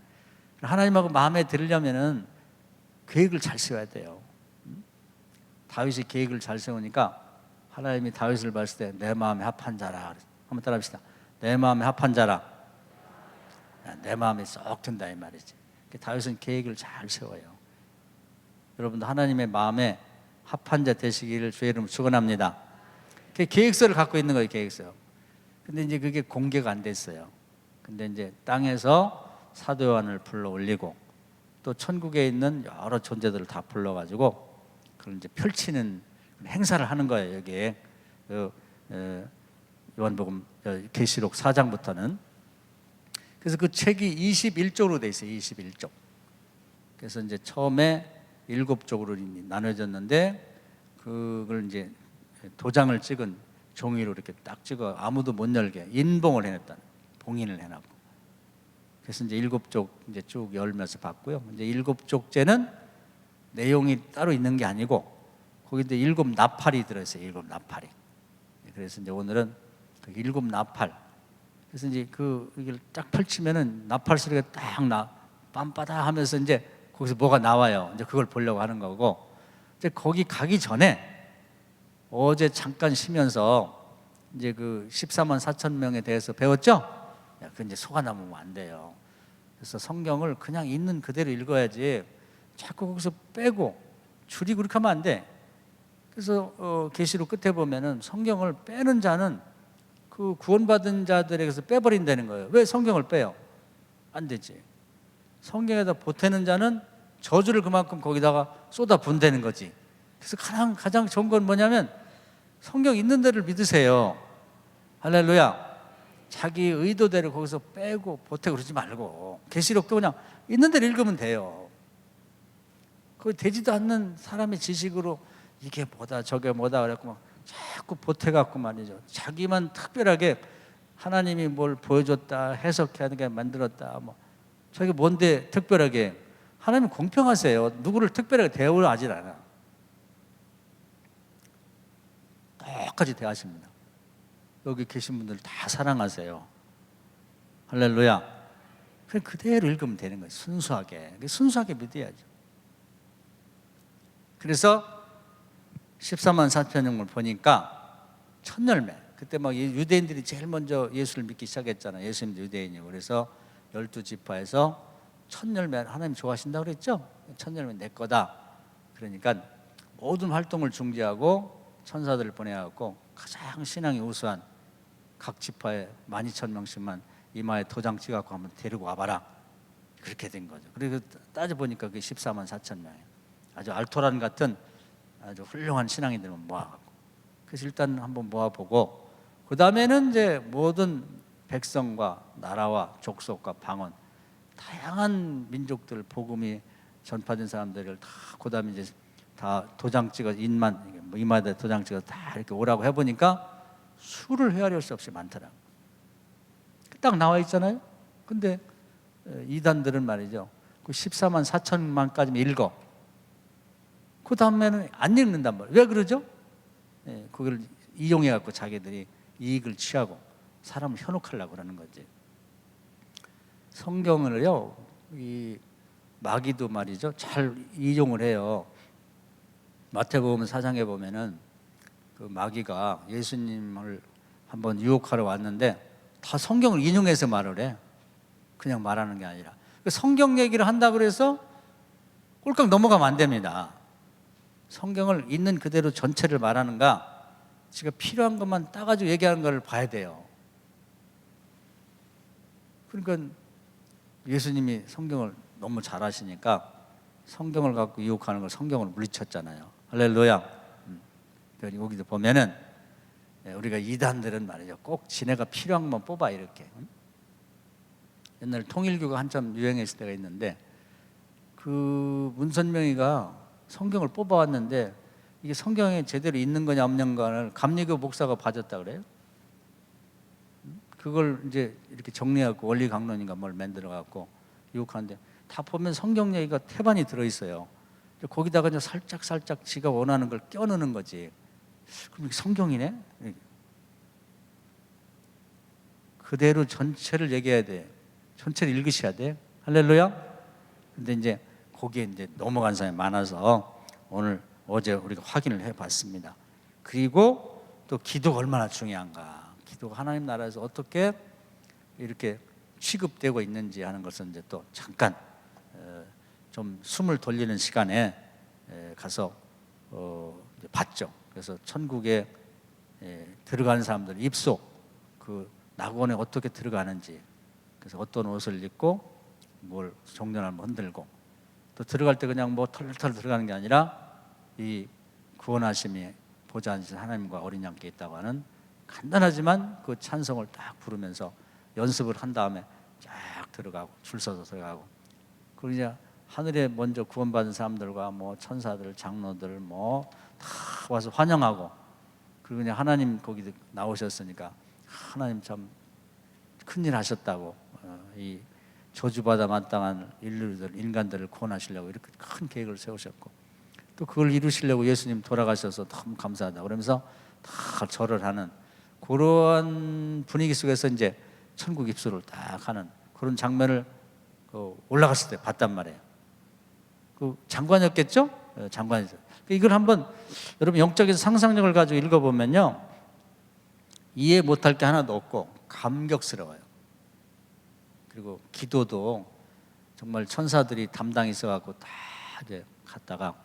하나님하고 마음에 들으려면은 계획을 잘 세워야 돼요. 다윗이 계획을 잘 세우니까 하나님이 다윗을 봤을 때 내 마음에 합한 자라. 한번 따라합시다. 내 마음에 합한 자라. 내 마음에 쏙 든다 이 말이지. 다윗은 계획을 잘 세워요. 여러분도 하나님의 마음에 합한 자 되시기를 주의 이름으로 축원합니다. 계획서를 갖고 있는 거예요. 계획서. 근데 이제 그게 공개가 안 됐어요. 근데 이제 땅에서 사도 요한을 불러 올리고 또 천국에 있는 여러 존재들을 다 불러가지고 그걸 이제 펼치는 행사를 하는 거예요. 여기에 요한복음 계시록 4장부터는. 그래서 그 책이 21쪽으로 돼 있어요. 21쪽. 그래서 이제 처음에 7쪽으로 나눠졌는데 그걸 이제 도장을 찍은 종이로 이렇게 딱 찍어 아무도 못 열게 인봉을 해놨다. 봉인을 해놨고. 그래서 이제 7쪽 이제 쭉 열면서 봤고요. 이제 7쪽째는 내용이 따로 있는 게 아니고 거기 이제 7 나팔이 들어있어요. 7 나팔이. 그래서 이제 오늘은 그 7 나팔. 그래서 이제 이걸 딱 펼치면은 나팔 소리가 딱 빰빠다 하면서 이제 거기서 뭐가 나와요. 이제 그걸 보려고 하는 거고. 이제 거기 가기 전에 어제 잠깐 쉬면서 이제 그 14만 4천 명에 대해서 배웠죠? 그 이제 속아 남으면 안 돼요. 그래서 성경을 그냥 있는 그대로 읽어야지 자꾸 거기서 빼고 줄이고 그렇게 하면 안 돼. 그래서 계시록 끝에 보면은 성경을 빼는 자는 그 구원받은 자들에게서 빼버린다는 거예요. 왜 성경을 빼요? 안 되지. 성경에다 보태는 자는 저주를 그만큼 거기다가 쏟아 붓다는 거지. 그래서 가장 좋은 건 뭐냐면 성경 있는 대로 믿으세요. 할렐루야. 자기 의도대로 거기서 빼고 보태고 그러지 말고 계시록도 그냥 있는 대로 읽으면 돼요. 그 되지도 않는 사람의 지식으로 이게 뭐다 저게 뭐다 그랬고 막 자꾸 보태갖고 말이죠. 자기만 특별하게 하나님이 뭘 보여줬다 해석하게 만들었다 뭐 저게 뭔데 특별하게. 하나님 공평하세요. 누구를 특별하게 대우하지 않아. 똑같이 대하십니다. 여기 계신 분들 다 사랑하세요. 할렐루야. 그냥 그대로 읽으면 되는 거예요. 순수하게. 순수하게 믿어야죠. 그래서 14만 4천명을 보니까 첫 열매. 그때 막 유대인들이 제일 먼저 예수를 믿기 시작했잖아요. 예수님도 유대인이고. 그래서 12지파에서 첫 열매 하나님 좋아하신다고 그랬죠? 첫 열매 내 거다. 그러니까 모든 활동을 중지하고 천사들을 보내갖고 가장 신앙이 우수한 각 지파에 12,000명씩만 이마에 도장 찍어갖고 한번 데리고 와봐라. 그렇게 된 거죠. 그리고 따져보니까 그게 14만 4천 명이에요. 아주 알토란 같은 아주 훌륭한 신앙인들만 모아갖고. 그래서 일단 한번 모아보고 그 다음에는 이제 모든 백성과 나라와 족속과 방언 다양한 민족들 복음이 전파된 사람들을 다 그다음에 이제 다 도장 찍어 이마에 도장 찍어 다 이렇게 오라고 해보니까 수를 헤아릴 수 없이 많더라. 딱 나와 있잖아요. 근데 이단들은 말이죠. 그 14만 4천만까지만 읽어. 그 다음에는 안 읽는단 말이에요. 왜 그러죠? 그걸 이용해 갖고 자기들이 이익을 취하고 사람을 현혹하려고 그러는 거지. 성경을요, 이 마귀도 말이죠, 잘 이용을 해요. 마태복음 4장에 보면은 그 마귀가 예수님을 한번 유혹하러 왔는데 다 성경을 인용해서 말을 해. 그냥 말하는 게 아니라. 성경 얘기를 한다 그래서 꼴깍 넘어가면 안 됩니다. 성경을 있는 그대로 전체를 말하는가, 지가 필요한 것만 따가지고 얘기하는 걸 봐야 돼요. 그러니까 예수님이 성경을 너무 잘 아시니까 성경을 갖고 유혹하는 걸 성경으로 물리쳤잖아요. 할렐루야. 여기도 보면은 우리가 이단들은 말이죠, 꼭 지네가 필요한 것만 뽑아 이렇게. 옛날 통일교가 한참 유행했을 때가 있는데 그 문선명이가 성경을 뽑아왔는데 이게 성경에 제대로 있는 거냐 없는 거를 감리교 목사가 봐줬다 그래요. 그걸 이제 이렇게 정리하고 원리 강론인가 뭘 만들어갖고 유혹하는데 다 보면 성경 얘기가 태반이 들어있어요. 거기다가 이제 살짝 지가 원하는 걸 껴넣는 거지. 그럼 이게 성경이네? 그대로 전체를 얘기해야 돼. 전체를 읽으셔야 돼. 할렐루야. 근데 이제 거기에 이제 넘어간 사람이 많아서 어제 우리가 확인을 해봤습니다. 그리고 또 기도가 얼마나 중요한가. 기도가 하나님 나라에서 어떻게 이렇게 취급되고 있는지 하는 것은 이제 또 잠깐 좀 숨을 돌리는 시간에 가서 이제 봤죠. 그래서 천국에 들어가는 사람들 입속 그 낙원에 어떻게 들어가는지, 그래서 어떤 옷을 입고 뭘 종려나무 흔들고, 또 들어갈 때 그냥 뭐 털털 들어가는 게 아니라 이 구원하심이 보좌 앉으신 하나님과 어린 양께 있다고 하는 간단하지만 그 찬송을 딱 부르면서 연습을 한 다음에 쫙 들어가고 줄 서서 들어가고, 그리고 이제 하늘에 먼저 구원받은 사람들과 뭐 천사들, 장로들 뭐 다 와서 환영하고, 그리고 그냥 하나님 거기 나오셨으니까 하나님 참 큰일 하셨다고, 이 저주받아 마땅한 인간들을 구원하시려고 이렇게 큰 계획을 세우셨고, 또 그걸 이루시려고 예수님 돌아가셔서 너무 감사하다 그러면서 다 절을 하는 그러한 분위기 속에서 이제 천국 입수를 딱 하는 그런 장면을 올라갔을 때 봤단 말이에요. 그 장관이었겠죠? 장관이죠. 이걸 한번 여러분 영적인 상상력을 가지고 읽어보면요, 이해 못할 게 하나도 없고 감격스러워요. 그리고 기도도 정말 천사들이 담당이 있어갖고 다 이제 갔다가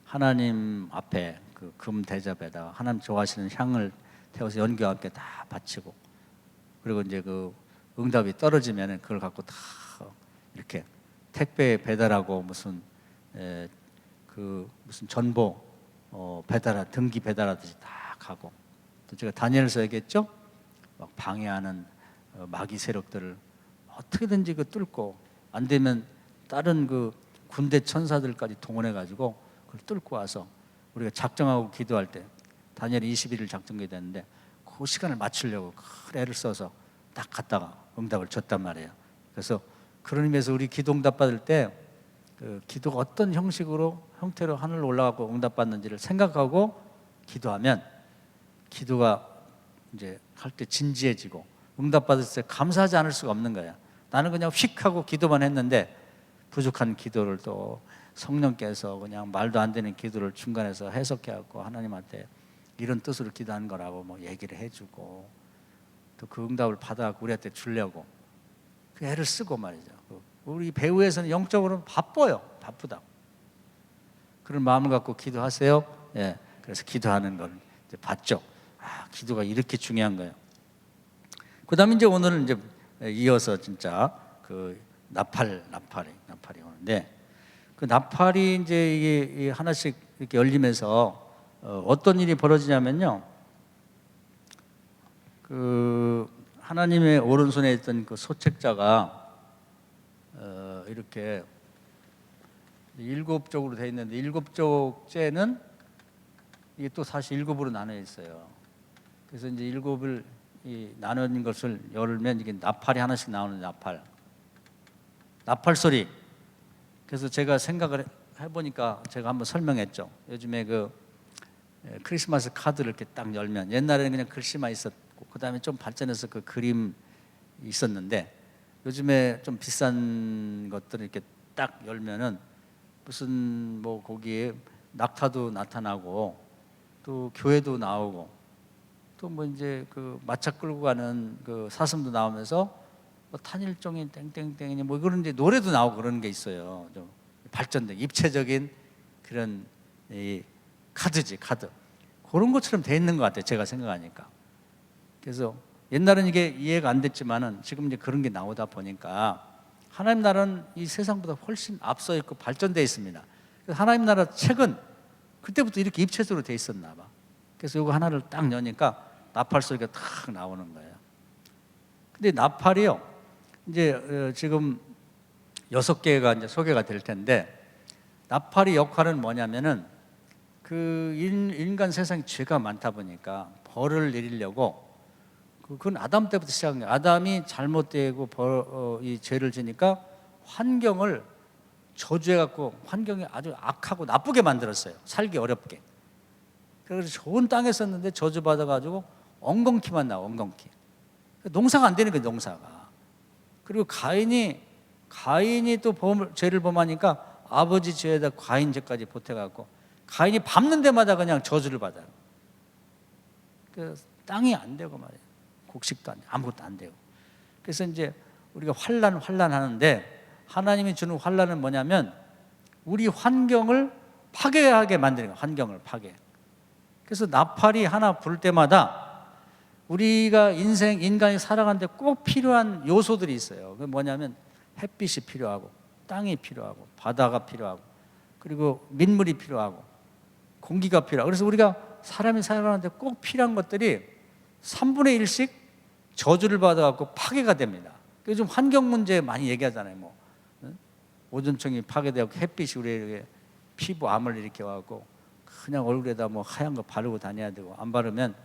하나님 앞에 그 금 대접에다가 하나님 좋아하시는 향을 태워서 연기와 함께 다 바치고, 그리고 이제 그 응답이 떨어지면 그걸 갖고 다 이렇게 택배 배달하고 무슨 전보 등기 배달하듯이 다 가고, 또 제가 다니엘서 얘기했죠. 막 방해하는 마귀 세력들을 어떻게든지 그 뚫고, 안 되면 다른 그 군대 천사들까지 동원해가지고 그걸 뚫고 와서 우리가 작정하고 기도할 때 다니엘이 21일 작정해야 되는데 그 시간을 맞추려고 큰 애를 써서 딱 갔다가 응답을 줬단 말이에요. 그래서 그런 의미에서 우리 기도 응답 받을 때 그 기도가 어떤 형태로 하늘로 올라가고 응답 받는지를 생각하고 기도하면 기도가 이제 할 때 진지해지고 응답 받을 때 감사하지 않을 수가 없는 거야. 나는 그냥 휙 하고 기도만 했는데 부족한 기도를 또 성령께서 그냥 말도 안 되는 기도를 중간에서 해석해 갖고 하나님한테 이런 뜻으로 기도하는 거라고 뭐 얘기를 해주고 또 그 응답을 받아 갖고 우리한테 주려고 그 애를 쓰고 말이죠. 우리 배우에서는 영적으로는 바쁘다. 그런 마음을 갖고 기도하세요. 예, 그래서 기도하는 걸 이제 봤죠. 기도가 이렇게 중요한 거예요. 그다음에 이제 오늘은 이제 이어서 진짜 그 나팔이 오는데 그 나팔이 이제 이게 하나씩 이렇게 열리면서 어떤 일이 벌어지냐면요. 그 하나님의 오른손에 있던 그 소책자가 이렇게 7쪽으로 되어 있는데 7쪽째는 이게 또 사실 7으로 나눠 있어요. 그래서 이제 7을 나눈 것을 열면 이게 나팔이 하나씩 나오는 나팔 소리. 그래서 제가 생각을 해보니까 제가 한번 설명했죠. 요즘에 그 크리스마스 카드를 이렇게 딱 열면 옛날에는 그냥 글씨만 있었고 그 다음에 좀 발전해서 그 그림 있었는데 요즘에 좀 비싼 것들을 이렇게 딱 열면은 무슨 뭐 거기에 낙타도 나타나고 또 교회도 나오고 또 뭐 이제 그 마차 끌고 가는 그 사슴도 나오면서 뭐 탄일종인 땡땡땡이 뭐 그런 이제 노래도 나오고 그런 게 있어요. 좀 발전된 입체적인 그런 이 카드 그런 것처럼 돼 있는 것 같아요. 제가 생각하니까. 그래서 옛날은 이게 이해가 안 됐지만은 지금 이제 그런 게 나오다 보니까 하나님 나라는 이 세상보다 훨씬 앞서 있고 발전되어 있습니다. 그래서 하나님 나라 책은 그때부터 이렇게 입체적으로 돼 있었나 봐. 그래서 이거 하나를 딱 여니까 나팔 소리가 탁 나오는 거예요. 근데 나팔이요, 이제 지금 6개가 이제 소개가 될 텐데 나팔의 역할은 뭐냐면은 그 인간 세상에 죄가 많다 보니까 벌을 내리려고 그건 아담 때부터 시작한 거예요. 아담이 잘못되고 이 죄를 지니까 환경을 저주해갖고 환경이 아주 악하고 나쁘게 만들었어요. 살기 어렵게. 그래서 좋은 땅에 썼는데 저주받아가지고 엉겅퀴만 나와, 엉겅퀴. 농사가 안 되는 거예요, 농사가. 그리고 가인이 또 죄를 범하니까 아버지 죄에다 가인 죄까지 보태갖고 가인이 밟는 데마다 그냥 저주를 받아요. 그래서 땅이 안 되고 말이에요. 곡식도 안 되고 아무것도 안 되고. 그래서 이제 우리가 환난 하는데 하나님이 주는 환난은 뭐냐면 우리 환경을 파괴하게 만드는 거예요. 환경을 파괴. 그래서 나팔이 하나 불 때마다 우리가 인간이 살아가는데 꼭 필요한 요소들이 있어요. 그게 뭐냐면 햇빛이 필요하고 땅이 필요하고 바다가 필요하고 그리고 민물이 필요하고 공기가 필요하고 그래서 우리가 사람이 살아가는데 꼭 필요한 것들이 3분의 1씩 저주를 받아갖고 파괴가 됩니다. 요즘 환경 문제 많이 얘기하잖아요. 뭐 오존층이 파괴되고 햇빛이 우리에게 피부암을 일으켜갖고 그냥 얼굴에다 뭐 하얀 거 바르고 다녀야 되고 안 바르면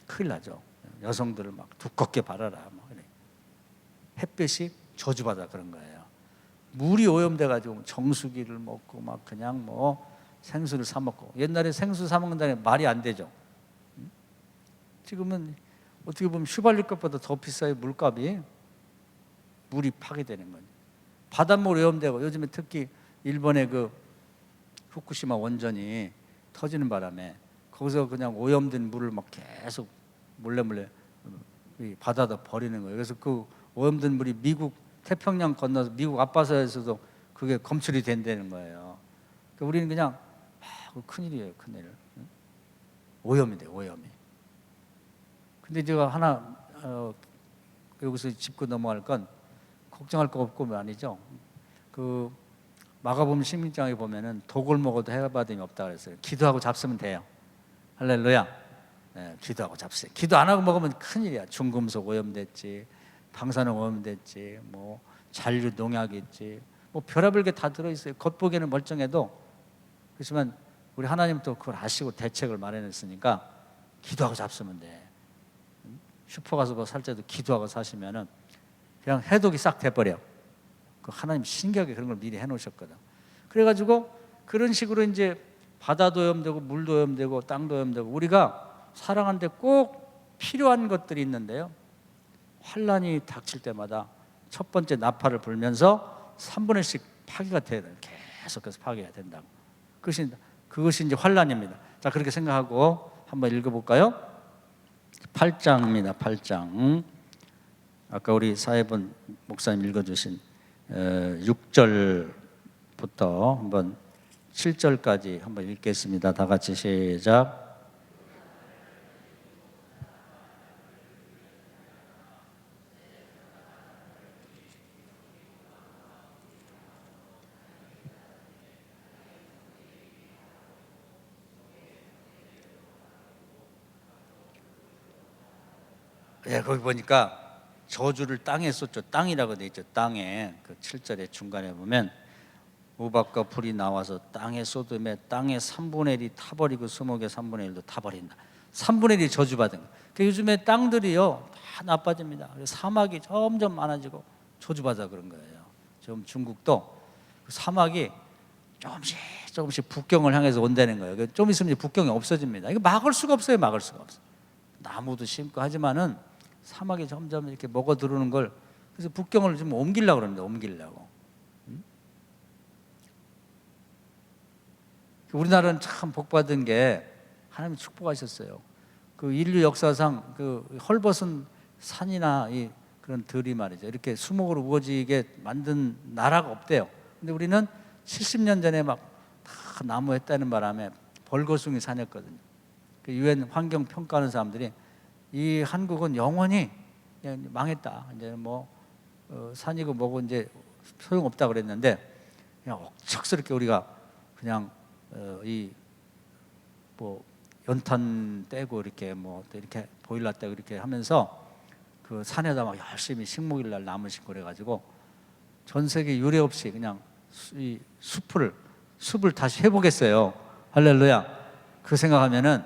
큰일 나죠. 여성들을 막 두껍게 바라라. 뭐 햇빛이 저주받아 그런 거예요. 물이 오염돼가지고 정수기를 먹고 막 그냥 뭐 생수를 사 먹고 옛날에 생수 사 먹는다는 말이 안 되죠. 지금은 어떻게 보면 휘발유 값보다 더 비싸요. 물값이. 물이 파괴되는 거죠. 바닷물 오염되고 요즘에 특히 일본의 그 후쿠시마 원전이 터지는 바람에 거기서 그냥 오염된 물을 막 계속 몰래 바다다 버리는 거예요. 그래서 그 오염된 물이 미국 태평양 건너서 미국 앞바다에서도 그게 검출이 된다는 거예요. 그러니까 우리는 그냥 큰일이에요, 큰일. 오염이 돼요, 오염이. 근데 제가 하나 여기서 짚고 넘어갈 건 걱정할 거 없고 말이죠. 그 마가복음 16장에 보면은 독을 먹어도 해받음이 없다 그랬어요. 기도하고 잡수면 돼요. 할렐루야. 네, 기도하고 잡수세요. 기도 안 하고 먹으면 큰일이야. 중금속 오염됐지, 방사능 오염됐지, 뭐 잔류 농약이 있지, 뭐 별의별 게 다 들어있어요. 겉보기에는 멀쩡해도. 그렇지만 우리 하나님 또 그걸 아시고 대책을 마련했으니까 기도하고 잡수면 돼. 슈퍼 가서 뭐 살 때도 기도하고 사시면은 그냥 해독이 싹 돼버려. 그 하나님 신기하게 그런 걸 미리 해놓으셨거든. 그래가지고 그런 식으로 이제 바다도 오염되고 물도 오염되고 땅도 오염되고 우리가 살아가는데 꼭 필요한 것들이 있는데요. 환란이 닥칠 때마다 첫 번째 나팔을 불면서 3분의 1씩 파괴가 돼야 돼요. 계속해서 파괴가 된다고. 그것이 이제 환란입니다. 자, 그렇게 생각하고 한번 읽어볼까요? 8장입니다. 8장. 아까 우리 사회본 목사님 읽어주신 6절부터 한번 7절까지 한번 읽겠습니다. 다 같이 시작. 예, 거기 보니까 저주를 땅에 쏟죠. 땅이라고 돼 있죠. 땅에 그 7절의 중간에 보면 우박과 불이 나와서 땅에 쏟음에 땅의 3분의 1이 타버리고 수목의 3분의 1도 타버린다. 3분의 1이 저주받은 거예요. 그러니까 요즘에 땅들이요 다 나빠집니다. 사막이 점점 많아지고 저주받아 그런 거예요. 지금 중국도 사막이 조금씩 북경을 향해서 온다는 거예요. 좀 있으면 이제 북경이 없어집니다. 이거 막을 수가 없어요. 막을 수가 없어요. 나무도 심고 하지만은 사막이 점점 이렇게 먹어 들어오는 걸 그래서 북경을 좀 옮기려고 그러는데 옮기려고. 우리나라는 참 복받은 게 하나님이 축복하셨어요. 그 인류 역사상 그 헐벗은 산이나 이 그런 들이 말이죠. 이렇게 수목으로 우거지게 만든 나라가 없대요. 근데 우리는 70년 전에 막 다 나무 했다는 바람에 벌거숭이 산이었거든요. 그 유엔 환경 평가하는 사람들이 이 한국은 영원히 그냥 망했다. 이제 뭐 산이고 뭐고 이제 소용없다 그랬는데 그냥 억척스럽게 우리가 그냥 이 뭐 연탄 떼고 이렇게 뭐 이렇게 보일러 떼고 이렇게 하면서 그 산에다 막 열심히 식목일날 나무 심고 그래가지고 전 세계 유례 없이 그냥 이 숲을 다시 회복했어요. 할렐루야. 그 생각하면은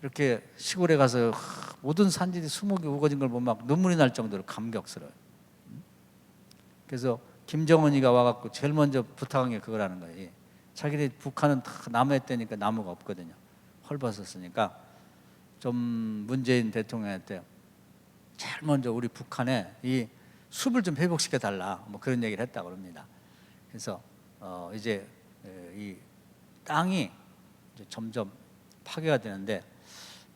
이렇게 시골에 가서 모든 산지들이 수목이 우거진 걸 보면 막 눈물이 날 정도로 감격스러워요. 그래서 김정은이가 와갖고 제일 먼저 부탁한 게 그거라는 거예요. 자기네 북한은 다 나무 했다니까 나무가 없거든요. 헐벗었으니까 좀 문재인 대통령한테 제일 먼저 우리 북한에 이 숲을 좀 회복시켜 달라 뭐 그런 얘기를 했다고 합니다. 그래서 이제 이 땅이 이제 점점 파괴가 되는데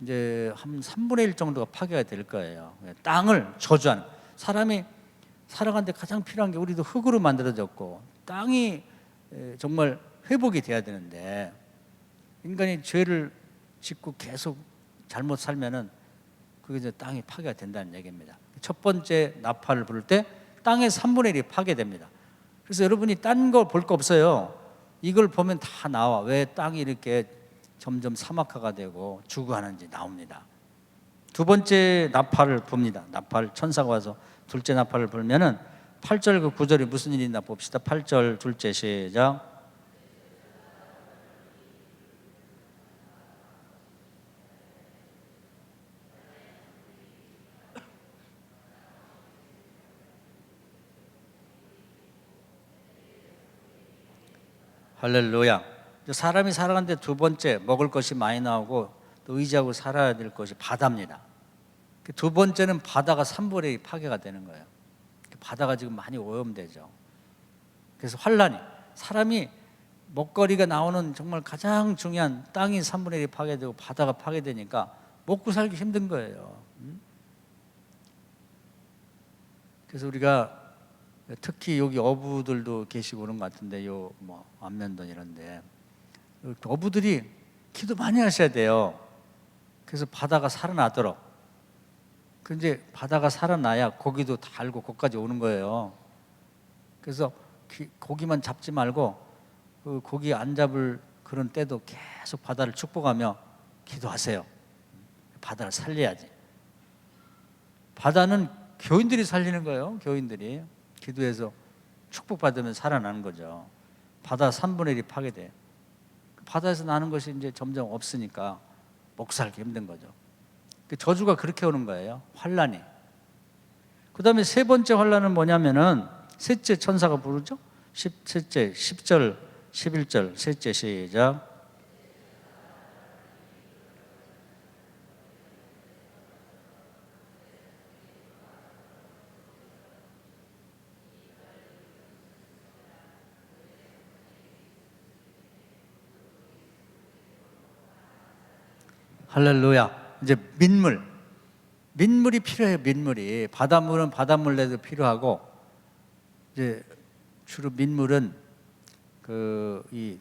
이제 한 3분의 1 정도가 파괴가 될 거예요. 땅을 저주하는 사람이 살아가는데 가장 필요한 게 우리도 흙으로 만들어졌고 땅이 정말 회복이 돼야 되는데 인간이 죄를 짓고 계속 잘못 살면은 그게 이제 땅이 파괴가 된다는 얘기입니다. 첫 번째 나팔을 부를 때 땅의 3분의 1이 파괴됩니다. 그래서 여러분이 딴 거 볼 거 없어요. 이걸 보면 다 나와. 왜 땅이 이렇게 점점 사막화가 되고 죽어가는지 나옵니다. 두 번째 나팔을 붑니다. 나팔 천사가 와서 둘째 나팔을 불면은 8절 그 9절이 무슨 일이 있나 봅시다. 8절 둘째 시작. 할렐루야. 사람이 살아가는데 두 번째 먹을 것이 많이 나오고 또 의지하고 살아야 될 것이 바다입니다. 두 번째는 바다가 3분의 1이 파괴가 되는 거예요. 바다가 지금 많이 오염되죠. 그래서 환란이 사람이 먹거리가 나오는 정말 가장 중요한 땅이 3분의 1이 파괴되고 바다가 파괴되니까 먹고 살기 힘든 거예요. 그래서 우리가 특히 여기 어부들도 계시고 그런 것 같은데 요 뭐 안면동 이런데 어부들이 기도 많이 하셔야 돼요. 그래서 바다가 살아나도록. 근데 바다가 살아나야 고기도 달고 거기까지 오는 거예요. 그래서 고기만 잡지 말고 그 고기 안 잡을 그런 때도 계속 바다를 축복하며 기도하세요. 바다를 살려야지. 바다는 교인들이 살리는 거예요. 교인들이 기도해서 축복받으면 살아나는 거죠. 바다 3분의 1이 파괴돼. 바다에서 나는 것이 이제 점점 없으니까 먹고 살기 힘든 거죠. 저주가 그렇게 오는 거예요. 환란이. 그 다음에 세 번째 환란은 뭐냐면은 셋째 천사가 부르죠. 셋째 10절 11절 셋째 시작. 할렐루야. 이제 민물이 필요해요. 민물이 바닷물은 바닷물에도 필요하고, 이제 주로 민물은 이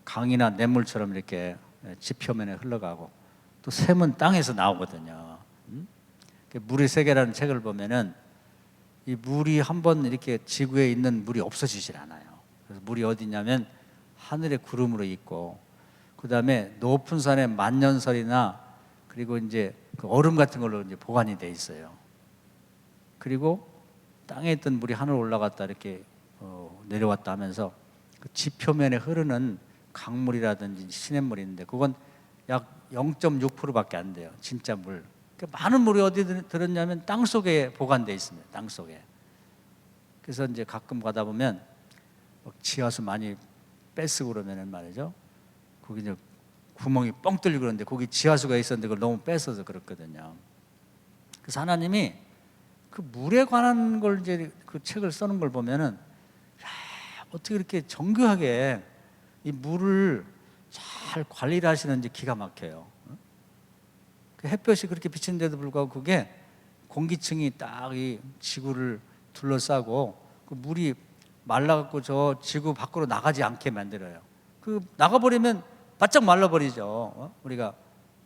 강이나 냇물처럼 이렇게 지표면에 흘러가고, 또 샘은 땅에서 나오거든요. 물의 세계라는 책을 보면은 이 물이 한번 이렇게 지구에 있는 물이 없어지질 않아요. 그래서 물이 어디냐면 하늘의 구름으로 있고, 그 다음에 높은 산에 만년설이나 그리고 이제 그 얼음 같은 걸로 이제 보관이 돼 있어요. 그리고 땅에 있던 물이 하늘 올라갔다 이렇게 내려왔다 하면서 그 지표면에 흐르는 강물이라든지 시냇물이 있는데 그건 약 0.6%밖에 안 돼요. 진짜 물. 그러니까 많은 물이 어디 들었냐면 땅 속에 보관돼 있습니다. 땅 속에. 그래서 이제 가끔 가다 보면 지하수 많이 뺏으고 그러면은 말이죠. 거기 이제 구멍이 뻥 뚫리고 그러는데 거기 지하수가 있었는데 그걸 너무 뺏어서 그렇거든요. 그래서 하나님이 그 물에 관한 걸 이제 그 책을 써는 걸 보면은 어떻게 이렇게 정교하게 이 물을 잘 관리를 하시는지 기가 막혀요. 그 햇볕이 그렇게 비치는데도 불구하고 그게 공기층이 딱 이 지구를 둘러싸고 그 물이 말라갖고 저 지구 밖으로 나가지 않게 만들어요. 그 나가버리면 바짝 말라버리죠. 우리가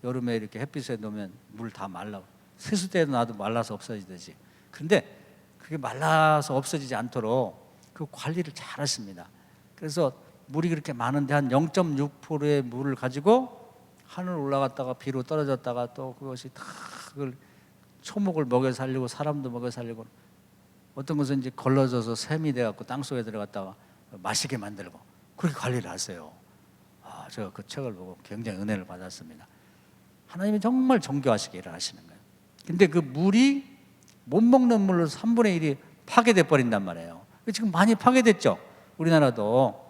여름에 이렇게 햇빛에 놓으면 물 다 말라. 세수대에도 놔도 말라서 없어지듯이. 그런데 그게 말라서 없어지지 않도록 그 관리를 잘 하십니다. 그래서 물이 그렇게 많은데 한 0.6%의 물을 가지고 하늘 올라갔다가 비로 떨어졌다가 또 그것이 다 그걸 초목을 먹여 살리고 사람도 먹여 살리고, 어떤 것은 이제 걸러져서 샘이 돼갖고 땅속에 들어갔다가 마시게 만들고, 그렇게 관리를 하세요. 제가 그 책을 보고 굉장히 은혜를 받았습니다. 하나님이 정말 정교하시게 일을 하시는 거예요. 근데 그 물이 못 먹는 물로 3분의 1이 파괴돼 버린단 말이에요. 지금 많이 파괴됐죠. 우리나라도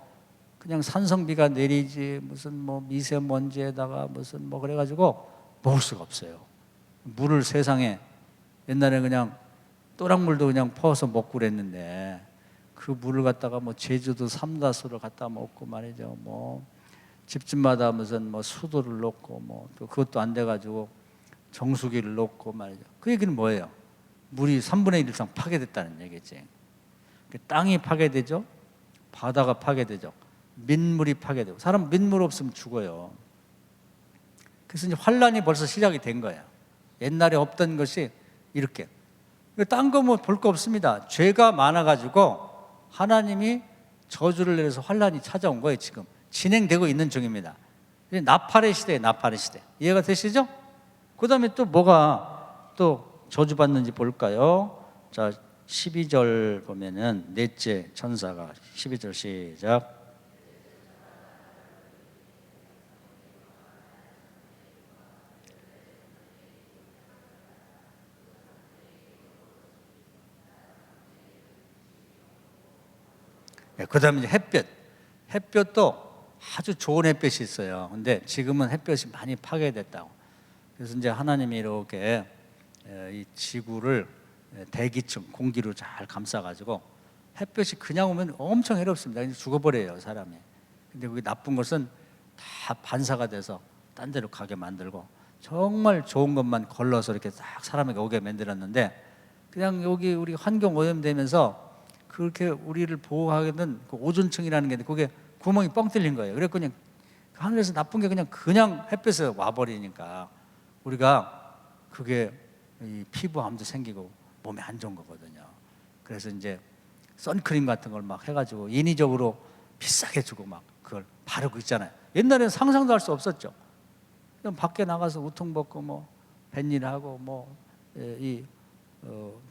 그냥 산성비가 내리지 무슨 뭐 미세먼지에다가 무슨 뭐 그래가지고 먹을 수가 없어요. 물을 세상에 옛날에 그냥 또랑물도 그냥 퍼서 먹고 그랬는데 그 물을 갖다가 뭐 제주도 삼다수를 갖다 먹고 말이죠. 뭐 집집마다 무슨 뭐 수도를 놓고 뭐 또 그것도 안 돼가지고 정수기를 놓고 말이죠. 그 얘기는 뭐예요? 물이 3분의 1 이상 파괴됐다는 얘기지. 땅이 파괴되죠. 바다가 파괴되죠. 민물이 파괴되고, 사람 민물 없으면 죽어요. 그래서 이제 환란이 벌써 시작이 된 거예요. 옛날에 없던 것이 이렇게. 딴 거 뭐 볼 거 없습니다. 죄가 많아가지고 하나님이 저주를 내려서 환란이 찾아온 거예요. 지금 진행되고 있는 중입니다. 나팔의 시대예요. 나팔의 시대. 이해가 되시죠? 그 다음에 또 뭐가 또 저주받는지 볼까요? 자, 12절 보면은 넷째 천사가 12절 시작. 그 다음에 이제 햇볕도 아주 좋은 햇볕이 있어요. 근데 지금은 햇볕이 많이 파괴됐다고. 그래서 이제 하나님이 이렇게 이 지구를 대기층 공기로 잘 감싸가지고 햇볕이 그냥 오면 엄청 해롭습니다. 죽어버려요, 사람이. 근데 그게 나쁜 것은 다 반사가 돼서 딴 데로 가게 만들고, 정말 좋은 것만 걸러서 이렇게 딱 사람에게 오게 만들었는데, 그냥 여기 우리 환경 오염되면서 그렇게 우리를 보호하는 그 오존층이라는 게 있는데 그게 구멍이 뻥 뚫린 거예요. 그래서 그냥 하늘에서 나쁜 게 그냥 햇볕에 와버리니까 우리가 그게 이 피부암도 생기고 몸에 안 좋은 거거든요. 그래서 이제 선크림 같은 걸 막 해가지고 인위적으로 비싸게 주고 막 그걸 바르고 있잖아요. 옛날에는 상상도 할 수 없었죠. 그냥 밖에 나가서 우통 벗고 뭐 뱃일하고 뭐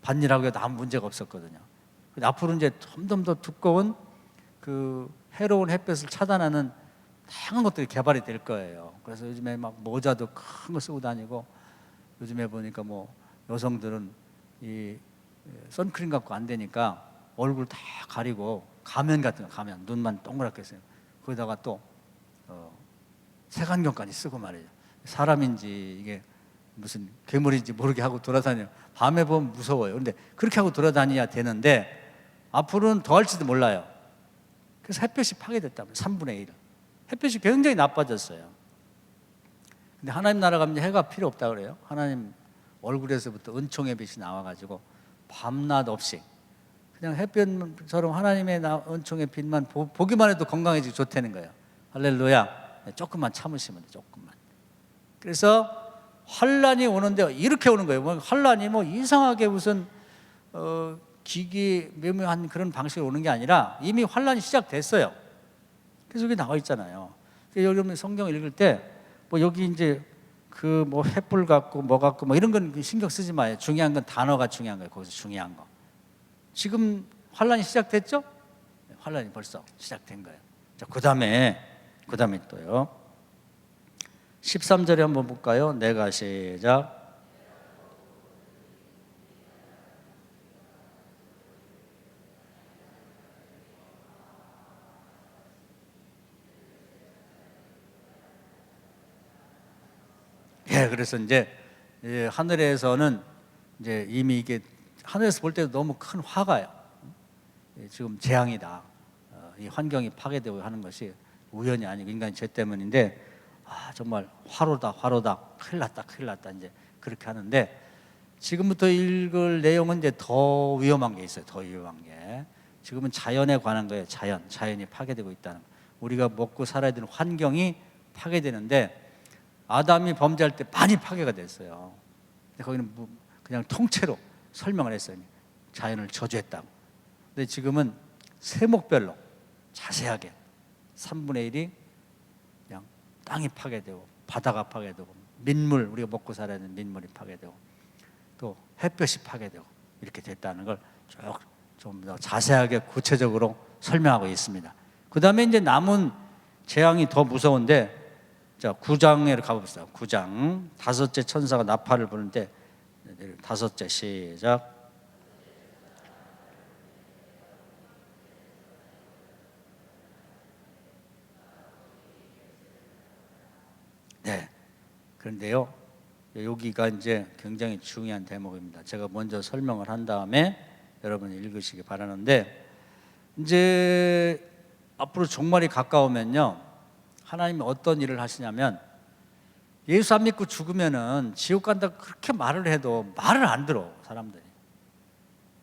밭일하고 해도 아무 문제가 없었거든요. 앞으로 이제 점점 더 두꺼운 그 해로운 햇볕을 차단하는 다양한 것들이 개발이 될 거예요. 그래서 요즘에 막 모자도 큰 거 쓰고 다니고, 요즘에 보니까 뭐 여성들은 이 선크림 갖고 안 되니까 얼굴 다 가리고 가면 같은 거, 가면 눈만 동그랗게 써요. 거기다가 또 색안경까지 쓰고 말이죠. 사람인지 이게 무슨 괴물인지 모르게 하고 돌아다녀요. 밤에 보면 무서워요. 그런데 그렇게 하고 돌아다녀야 되는데 앞으로는 더 할지도 몰라요. 그래서 햇볕이 파괴됐다면 3분의 1. 햇볕이 굉장히 나빠졌어요. 근데 하나님 나라 가면 해가 필요 없다 그래요. 하나님 얼굴에서부터 은총의 빛이 나와가지고 밤낮 없이 그냥 햇볕처럼 하나님의 은총의 빛만 보기만 해도 건강해지고 좋다는 거예요. 할렐루야. 조금만 참으시면 돼, 조금만. 그래서 환란이 오는데 이렇게 오는 거예요. 뭐 환란이 뭐 이상하게 무슨 기기묘묘한 그런 방식으로 오는 게 아니라 이미 환란이 시작됐어요. 그래서 여기 나와 있잖아요. 여러분 성경 읽을 때 뭐 여기 이제 그 뭐 횃불 같고 뭐 같고 뭐 이런 건 신경 쓰지 마요. 중요한 건 단어가 중요한 거예요. 거기서 중요한 거. 지금 환란이 시작됐죠? 환란이 벌써 시작된 거예요. 자, 그다음에 또요. 13절에 한번 볼까요? 내가 시작. 예, 그래서 이제 하늘에서는 이제 이미 이게 하늘에서 볼 때도 너무 큰 화가요. 지금 재앙이다. 이 환경이 파괴되고 하는 것이 우연이 아니고 인간의 죄 때문인데, 정말 화로다, 큰일 났다 이제 그렇게 하는데, 지금부터 읽을 내용은 이제 더 위험한 게 있어요. 더 위험한 게 지금은 자연에 관한 거예요. 자연이 파괴되고 있다는 거. 우리가 먹고 살아야 되는 환경이 파괴되는데, 아담이 범죄할 때 많이 파괴가 됐어요. 근데 거기는 그냥 통째로 설명을 했어요. 자연을 저주했다고. 근데 지금은 세목별로 자세하게 3분의 1이 그냥 땅이 파괴되고, 바다가 파괴되고, 민물, 우리가 먹고 살아야 되는 민물이 파괴되고, 또 햇볕이 파괴되고, 이렇게 됐다는 걸 좀 더 자세하게 구체적으로 설명하고 있습니다. 그 다음에 이제 남은 재앙이 더 무서운데, 자, 9장에 가봅시다. 9장 5째 천사가 나팔을 부는데, 5째 시작. 네. 그런데요, 여기가 이제 굉장히 중요한 대목입니다. 제가 먼저 설명을 한 다음에 여러분이 읽으시기 바라는데, 이제 앞으로 종말이 가까우면요, 하나님이 어떤 일을 하시냐면, 예수 안 믿고 죽으면은 지옥 간다 그렇게 말을 해도 말을 안 들어. 사람들이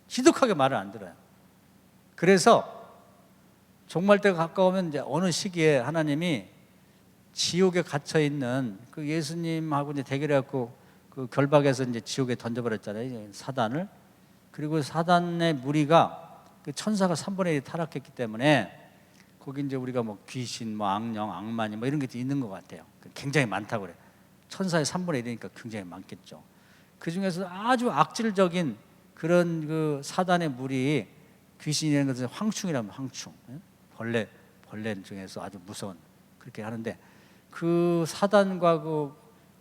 지독하게 말을 안 들어요. 그래서 종말 때가 가까우면 이제 어느 시기에 하나님이 지옥에 갇혀 있는 그 예수님하고 이제 대결해갖고 그 결박해서 이제 지옥에 던져버렸잖아요, 사단을. 그리고 사단의 무리가 그 천사가 3분의 1이 타락했기 때문에 거기 이제 우리가 뭐 귀신, 뭐 악령, 악마니 뭐 이런 게 있는 것 같아요. 굉장히 많다고 그래요. 천사의 3분의 1이니까 굉장히 많겠죠. 그 중에서 아주 악질적인 그런 그 사단의 무리, 귀신이라는 것은 황충이라면 황충, 벌레 중에서 아주 무서운, 그렇게 하는데, 그 사단과 그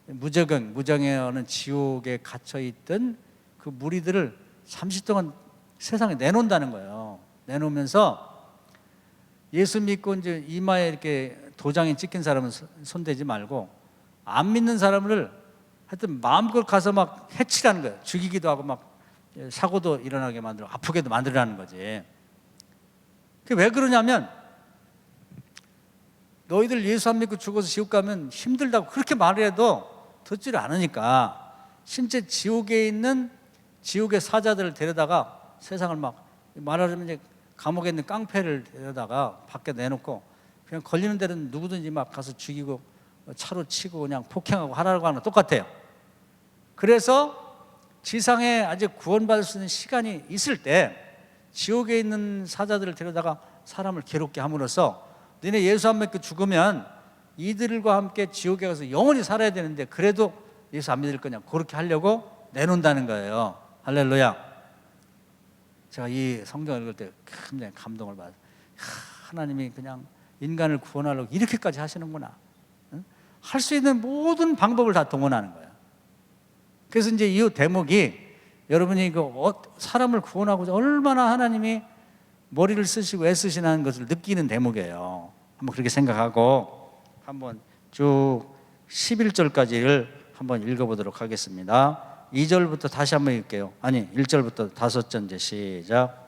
무정에 어는 지옥에 갇혀 있던 그 무리들을 잠시 동안 세상에 내놓는다는 거예요. 내놓으면서 예수 믿고 이제 이마에 이렇게 도장이 찍힌 사람은 손대지 말고, 안 믿는 사람을 하여튼 마음껏 가서 막 해치라는 거예요. 죽이기도 하고 막 사고도 일어나게 만들고 아프게도 만들라는 거지. 그게 왜 그러냐면, 너희들 예수 안 믿고 죽어서 지옥 가면 힘들다고 그렇게 말을 해도 듣지를 않으니까, 실제 지옥에 있는 지옥의 사자들을 데려다가 세상을 막 말하자면 이제 감옥에 있는 깡패를 데려다가 밖에 내놓고 그냥 걸리는 데는 누구든지 막 가서 죽이고 차로 치고 그냥 폭행하고 하라고 하는 거 똑같아요. 그래서 지상에 아직 구원받을 수 있는 시간이 있을 때 지옥에 있는 사자들을 데려다가 사람을 괴롭게 함으로써, 너네 예수 안 믿고 죽으면 이들과 함께 지옥에 가서 영원히 살아야 되는데 그래도 예수 안 믿을 거냐, 그렇게 하려고 내놓는다는 거예요. 할렐루야. 제가 이 성경 읽을 때 굉장히 감동을 받아요. 하나님이 그냥 인간을 구원하려고 이렇게까지 하시는구나. 할 수 있는 모든 방법을 다 동원하는 거예요. 그래서 이제 이 대목이 여러분이 사람을 구원하고자 얼마나 하나님이 머리를 쓰시고 애쓰시는 것을 느끼는 대목이에요. 한번 그렇게 생각하고 한번 쭉 11절까지를 한번 읽어보도록 하겠습니다. 2절부터 다시 한번 읽게요. 아니 1절부터 5절째 시작.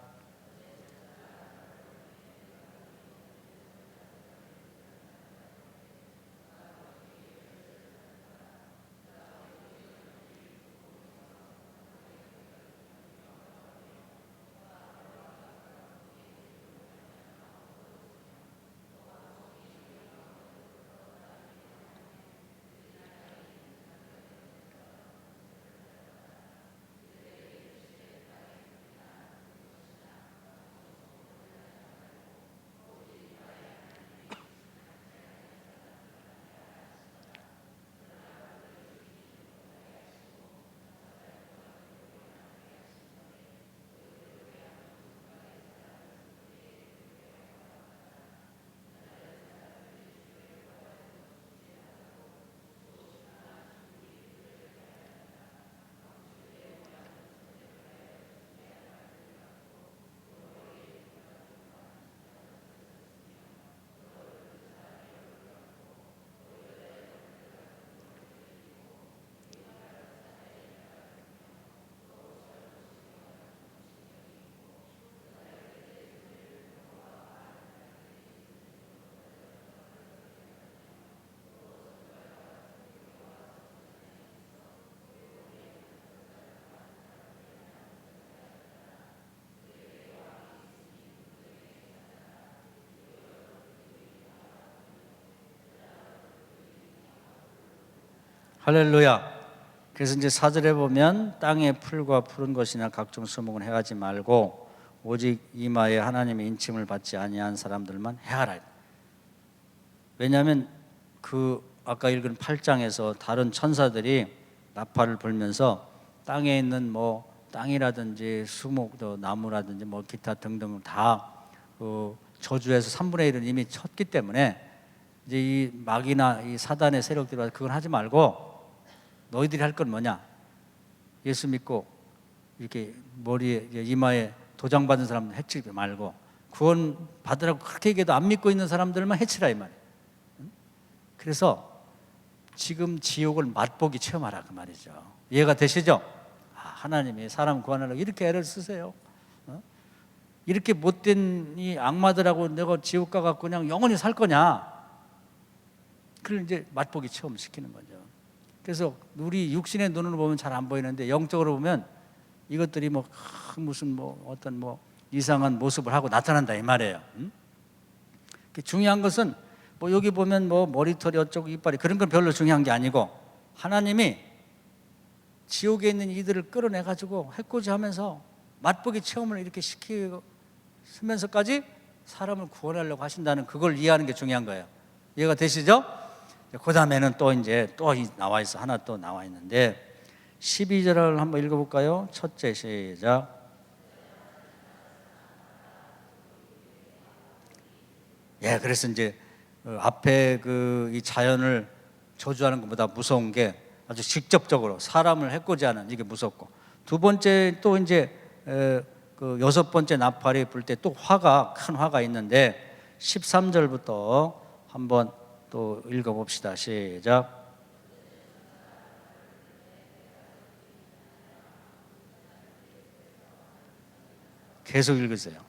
할렐루야. 그래서 이제 4절에 보면 땅의 풀과 푸른 것이나 각종 수목은 해하지 말고 오직 이마에 하나님의 인침을 받지 아니한 사람들만 해하라. 왜냐하면 아까 읽은 8장에서 다른 천사들이 나팔을 불면서 땅에 있는 땅이라든지 수목도 나무라든지 기타 등등 다 저주에서 3분의 1은 이미 쳤기 때문에 이제 이 마귀나 이 사단의 세력들이 와서 그건 하지 말고 너희들이 할 건 뭐냐? 예수 믿고 이렇게 머리에 이마에 도장 받은 사람 해치지 말고 구원 받으라고 그렇게 얘기해도 안 믿고 있는 사람들만 해치라 이 말이에요. 그래서 지금 지옥을 맛보기 체험하라 그 말이죠. 이해가 되시죠? 하나님이 사람 구원하려고 이렇게 애를 쓰세요. 이렇게 못된 이 악마들하고 내가 지옥 가갖고 그냥 영원히 살 거냐? 그걸 이제 맛보기 체험 시키는 거죠. 그래서 우리 육신의 눈으로 보면 잘 안 보이는데 영적으로 보면 이것들이 무슨 어떤 이상한 모습을 하고 나타난다 이 말이에요. 중요한 것은 여기 보면 머리털이 어쩌고 이빨이 그런 건 별로 중요한 게 아니고 하나님이 지옥에 있는 이들을 끌어내 가지고 해코지 하면서 맛보기 체험을 이렇게 시키면서까지 사람을 구원하려고 하신다는 그걸 이해하는 게 중요한 거예요. 이해가 되시죠? 그 다음에는 또 나와 있어. 하나 또 나와 있는데 12절을 한번 읽어볼까요? 첫째 시작. 그래서 이제 앞에 이 자연을 저주하는 것보다 무서운 게 아주 직접적으로 사람을 해코지하는 이게 무섭고, 두 번째 또 이제 여섯 번째 나팔이 불 때 또 큰 화가 있는데 13절부터 한번 또 읽어봅시다. 시작. 계속 읽으세요.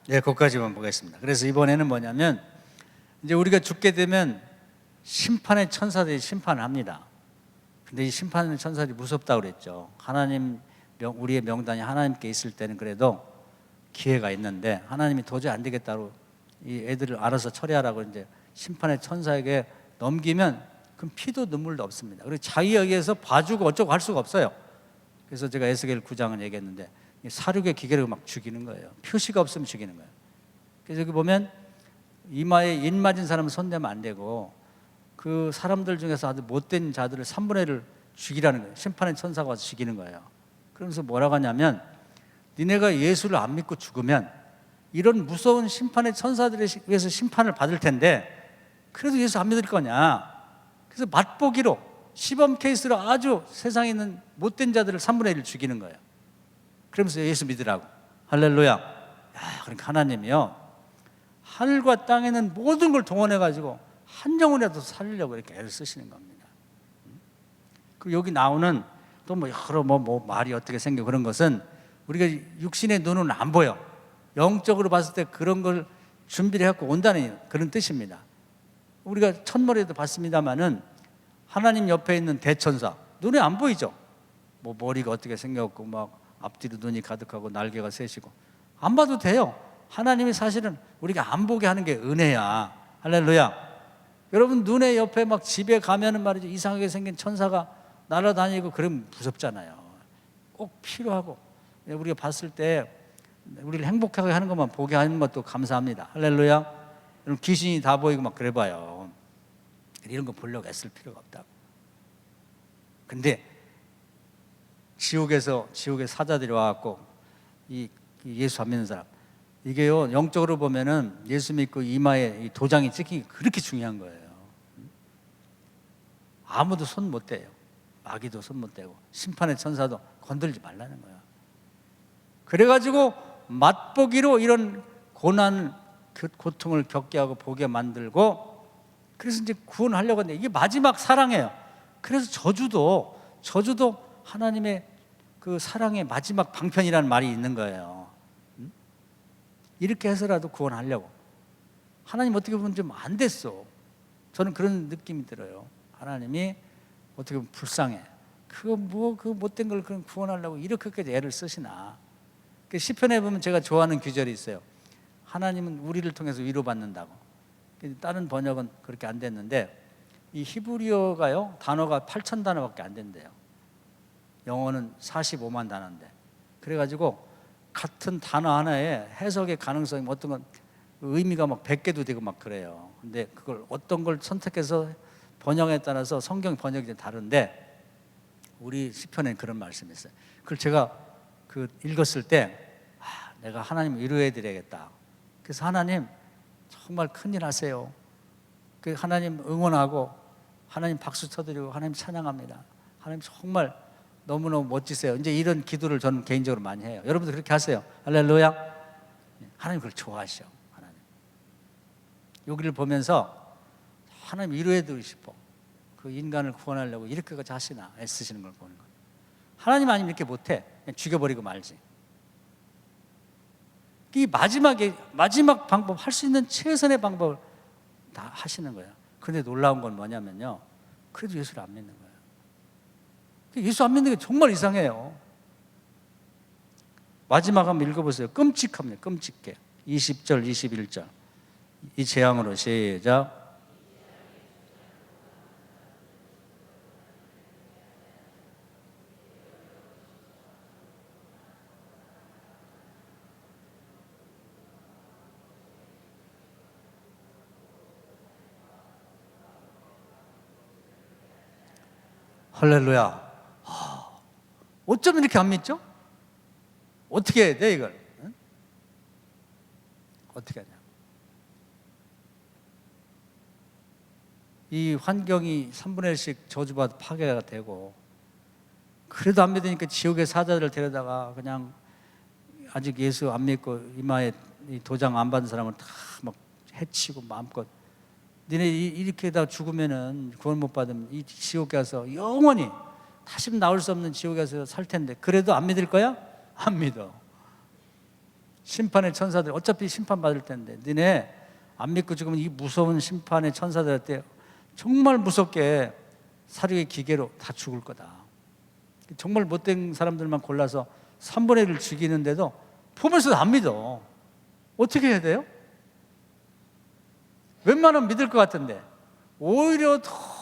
네, 거기까지만 보겠습니다. 그래서 이번에는 뭐냐면 이제 우리가 죽게 되면 심판의 천사들이 심판을 합니다. 근데 이 심판의 천사들이 무섭다고 그랬죠. 우리의 명단이 하나님께 있을 때는 그래도 기회가 있는데 하나님이 도저히 안 되겠다고 이 애들을 알아서 처리하라고 이제 심판의 천사에게 넘기면 그럼 피도 눈물도 없습니다. 그리고 자기에 의해서 봐주고 어쩌고 할 수가 없어요. 그래서 제가 에스겔 9장을 얘기했는데 사륙의 기계를 막 죽이는 거예요. 표시가 없으면 죽이는 거예요. 그래서 여기 보면 이마에 인 맞은 사람은 손대면 안 되고 그 사람들 중에서 아주 못된 자들을 3분의 1을 죽이라는 거예요. 심판의 천사가 와서 죽이는 거예요. 그러면서 뭐라고 하냐면 니네가 예수를 안 믿고 죽으면 이런 무서운 심판의 천사들에 의해서 심판을 받을 텐데 그래도 예수 안 믿을 거냐. 그래서 맛보기로 시범 케이스로 아주 세상에 있는 못된 자들을 3분의 1을 죽이는 거예요. 그러면서 예수 믿으라고. 할렐루야. 그러니까 하나님이요 하늘과 땅에 있는 모든 걸 동원해가지고 한 영혼이라도 살리려고 이렇게 애를 쓰시는 겁니다. 그리고 여기 나오는 또 뭐 여러 말이 어떻게 생겨 그런 것은 우리가 육신의 눈은 안 보여. 영적으로 봤을 때 그런 걸 준비를 해갖고 온다는 그런 뜻입니다. 우리가 첫머리에도 봤습니다마는 하나님 옆에 있는 대천사 눈에 안 보이죠. 뭐 머리가 어떻게 생겼고 막 앞뒤로 눈이 가득하고 날개가 셋이고 안 봐도 돼요. 하나님이 사실은 우리가 안 보게 하는 게 은혜야. 할렐루야. 여러분 눈에 옆에 막 집에 가면은 말이죠 이상하게 생긴 천사가 날아다니고 그러면 무섭잖아요. 꼭 필요하고 우리가 봤을 때 우리를 행복하게 하는 것만 보게 하는 것도 감사합니다. 할렐루야. 여러분 귀신이 다 보이고 막 그래봐요. 이런 거 보려고 애쓸 필요가 없다고. 근데 지옥의 사자들이 와갖고 이 예수 안 믿는 사람 이게요 영적으로 보면은 예수 믿고 이마에 이 도장이 찍힌 게 그렇게 중요한 거예요. 아무도 손 못 대요. 마귀도 손 못 대고 심판의 천사도 건들지 말라는 거야. 그래가지고 맛보기로 이런 고난 고통을 겪게 하고 보게 만들고 그래서 이제 구원하려고 하는데 이게 마지막 사랑이에요. 그래서 저주도 하나님의 그 사랑의 마지막 방편이라는 말이 있는 거예요. 이렇게 해서라도 구원하려고. 하나님 어떻게 보면 좀 안 됐어. 저는 그런 느낌이 들어요. 하나님이 어떻게 보면 불쌍해. 그 못된 걸 그런 구원하려고 이렇게까지 애를 쓰시나. 그 시편에 보면 제가 좋아하는 구절이 있어요. 하나님은 우리를 통해서 위로받는다고. 다른 번역은 그렇게 안 됐는데 이 히브리어가요 단어가 8,000단어밖에 안 된대요. 영어는 45만 단어인데 그래가지고 같은 단어 하나에 해석의 가능성이 어떤 건 의미가 막 100개도 되고 막 그래요. 근데 그걸 어떤 걸 선택해서 번역에 따라서 성경 번역이 좀 다른데 우리 시편에는 그런 말씀이 있어요. 그걸 제가 읽었을 때 내가 하나님 위로해 드려야겠다. 그래서 하나님 정말 큰일 하세요. 그 하나님 응원하고 하나님 박수 쳐드리고 하나님 찬양합니다. 하나님 정말 너무너무 멋지세요. 이제 이런 기도를 저는 개인적으로 많이 해요. 여러분도 그렇게 하세요. 할렐루야. 하나님 그걸 좋아하셔. 하나님 여기를 보면서 하나님 위로해 드리고 싶어. 그 인간을 구원하려고 이렇게까지 하시나 애쓰시는 걸 보는 거예요. 하나님 아니면 이렇게 못해. 그냥 죽여버리고 말지. 이 마지막 방법, 할 수 있는 최선의 방법을 다 하시는 거예요. 그런데 놀라운 건 뭐냐면요 그래도 예수를 안 믿는 거예요. 예수 안 믿는 게 정말 이상해요. 마지막 한번 읽어보세요. 끔찍합니다. 끔찍해. 20절 21절 이 재앙으로 시작. 할렐루야. 어쩜 이렇게 안 믿죠? 어떻게 해야 돼 이걸? 응? 어떻게 하냐? 이 환경이 3분의 1씩 저주받아 파괴가 되고 그래도 안 믿으니까 지옥의 사자들을 데려다가 그냥 아직 예수 안 믿고 이마에 이 도장 안 받은 사람을 다 막 해치고 마음껏 니네 이렇게 다 죽으면은 구원 못 받으면 이 지옥에 가서 영원히 다시는 나올 수 없는 지옥에 가서 살 텐데 그래도 안 믿을 거야? 안 믿어. 심판의 천사들 어차피 심판받을 텐데 니네 안 믿고 지금 이 무서운 심판의 천사들한테 정말 무섭게 사륙의 기계로 다 죽을 거다. 정말 못된 사람들만 골라서 3분의 1을 죽이는데도 보면서도 안 믿어. 어떻게 해야 돼요? 웬만하면 믿을 것 같은데 오히려 더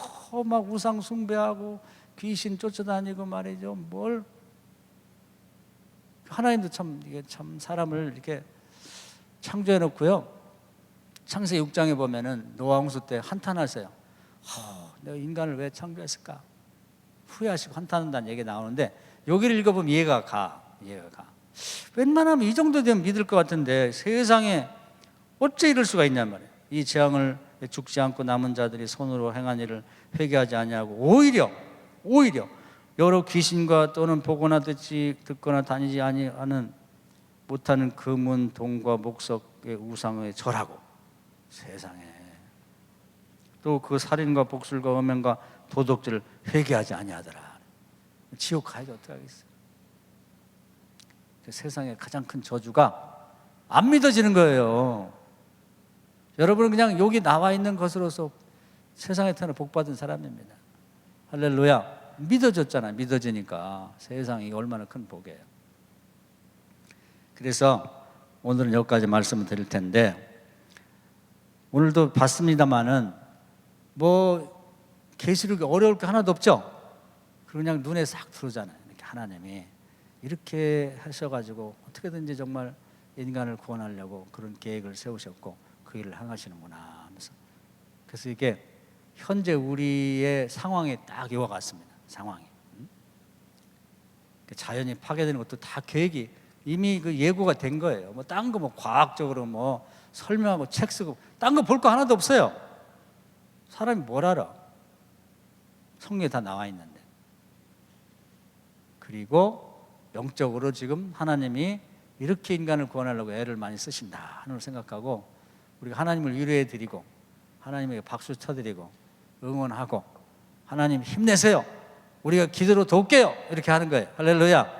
막 우상 숭배하고 귀신 쫓아다니고 말이죠. 뭘 하나님도 참 이게 참 사람을 이렇게 창조해 놓고요. 창세기 6장에 보면은 노아 홍수 때 한탄하세요. 내가 인간을 왜 창조했을까? 후회하시고 한탄한다는 얘기가 나오는데 여기를 읽어보면 이해가 가. 웬만하면 이 정도 되면 믿을 것 같은데 세상에 어째 이럴 수가 있냔 말이에요. 이 재앙을 죽지 않고 남은 자들이 손으로 행한 일을 회개하지 아니하고 오히려 여러 귀신과 또는 보거나 듣거나 다니지 아니하는 못하는 금은 동과 목석의 우상에 절하고 세상에 또 그 살인과 복술과 음행과 도덕질을 회개하지 아니하더라. 지옥 가야지 어떡하겠어요. 세상의 가장 큰 저주가 안 믿어지는 거예요. 여러분은 그냥 여기 나와 있는 것으로서 세상에 태어나 복받은 사람입니다. 할렐루야. 믿어졌잖아요. 믿어지니까 세상이 얼마나 큰 복이에요. 그래서 오늘은 여기까지 말씀을 드릴 텐데 오늘도 봤습니다마는 뭐 계시록이 어려울 게 하나도 없죠. 그냥 눈에 싹 들어오잖아요. 이렇게 하나님이 이렇게 하셔가지고 어떻게든지 정말 인간을 구원하려고 그런 계획을 세우셨고 그 일을 행하시는구나 하면서 그래서 이게 현재 우리의 상황에 딱 이와 같습니다. 상황이 자연이 파괴되는 것도 다 계획이 이미 그 예고가 된 거예요. 뭐 딴 거 뭐 과학적으로 뭐 설명하고 책 쓰고 딴 거 볼 거 하나도 없어요. 사람이 뭘 알아? 성경에 다 나와 있는데. 그리고 영적으로 지금 하나님이 이렇게 인간을 구원하려고 애를 많이 쓰신다 하는 걸 생각하고 우리가 하나님을 위로해 드리고 하나님에게 박수 쳐드리고 응원하고 하나님 힘내세요. 우리가 기도로 돕게요. 이렇게 하는 거예요. 할렐루야.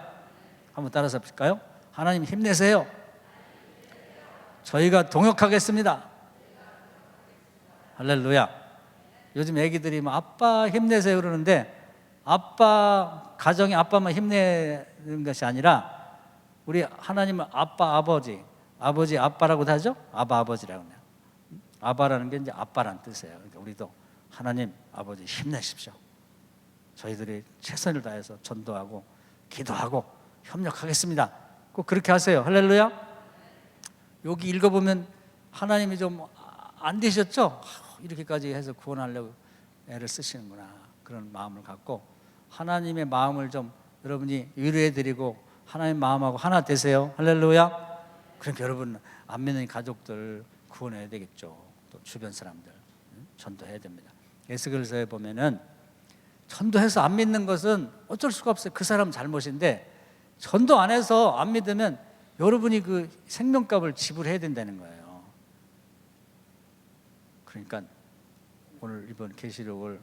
한번 따라서 볼까요? 하나님 힘내세요. 저희가 동역하겠습니다. 할렐루야. 요즘 애기들이 뭐 아빠 힘내세요 그러는데 아빠 가정의 아빠만 힘내는 것이 아니라 우리 하나님은 아빠 아버지 아빠라고도 하죠. 아버지라고 해요. 아바라는 게 이제 아빠란 뜻이에요. 그러니까 우리도 하나님 아버지 힘내십시오. 저희들이 최선을 다해서 전도하고 기도하고 협력하겠습니다. 꼭 그렇게 하세요. 할렐루야. 여기 읽어보면 하나님이 좀 안 되셨죠? 이렇게까지 해서 구원하려고 애를 쓰시는구나 그런 마음을 갖고 하나님의 마음을 좀 여러분이 위로해드리고 하나님 마음하고 하나 되세요. 할렐루야. 그러니까 여러분 안 믿는 가족들 구원해야 되겠죠. 또 주변 사람들 전도해야 됩니다. 에스겔서에 보면은 전도해서 안 믿는 것은 어쩔 수가 없어요. 그 사람 잘못인데 전도 안 해서 안 믿으면 여러분이 그 생명값을 지불해야 된다는 거예요. 그러니까 오늘 이번 계시록을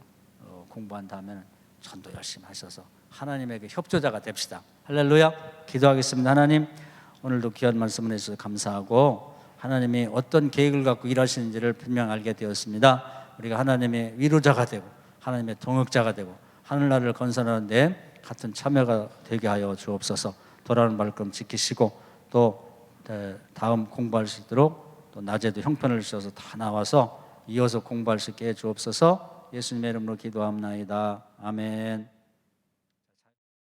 공부한 다음에는 전도 열심히 하셔서 하나님에게 협조자가 됩시다. 할렐루야. 기도하겠습니다. 하나님 오늘도 귀한 말씀을 해주셔서 감사하고 하나님이 어떤 계획을 갖고 일하시는지를 분명 알게 되었습니다. 우리가 하나님의 위로자가 되고 하나님의 동역자가 되고 하늘나라를 건설하는 데 같은 참여가 되게 하여 주옵소서. 돌아오는 말씀 지키시고 또 다음 공부할 수 있도록 또 낮에도 형편을 주셔서 다 나와서 이어서 공부할 수 있게 해 주옵소서. 예수님의 이름으로 기도합나이다. 아멘.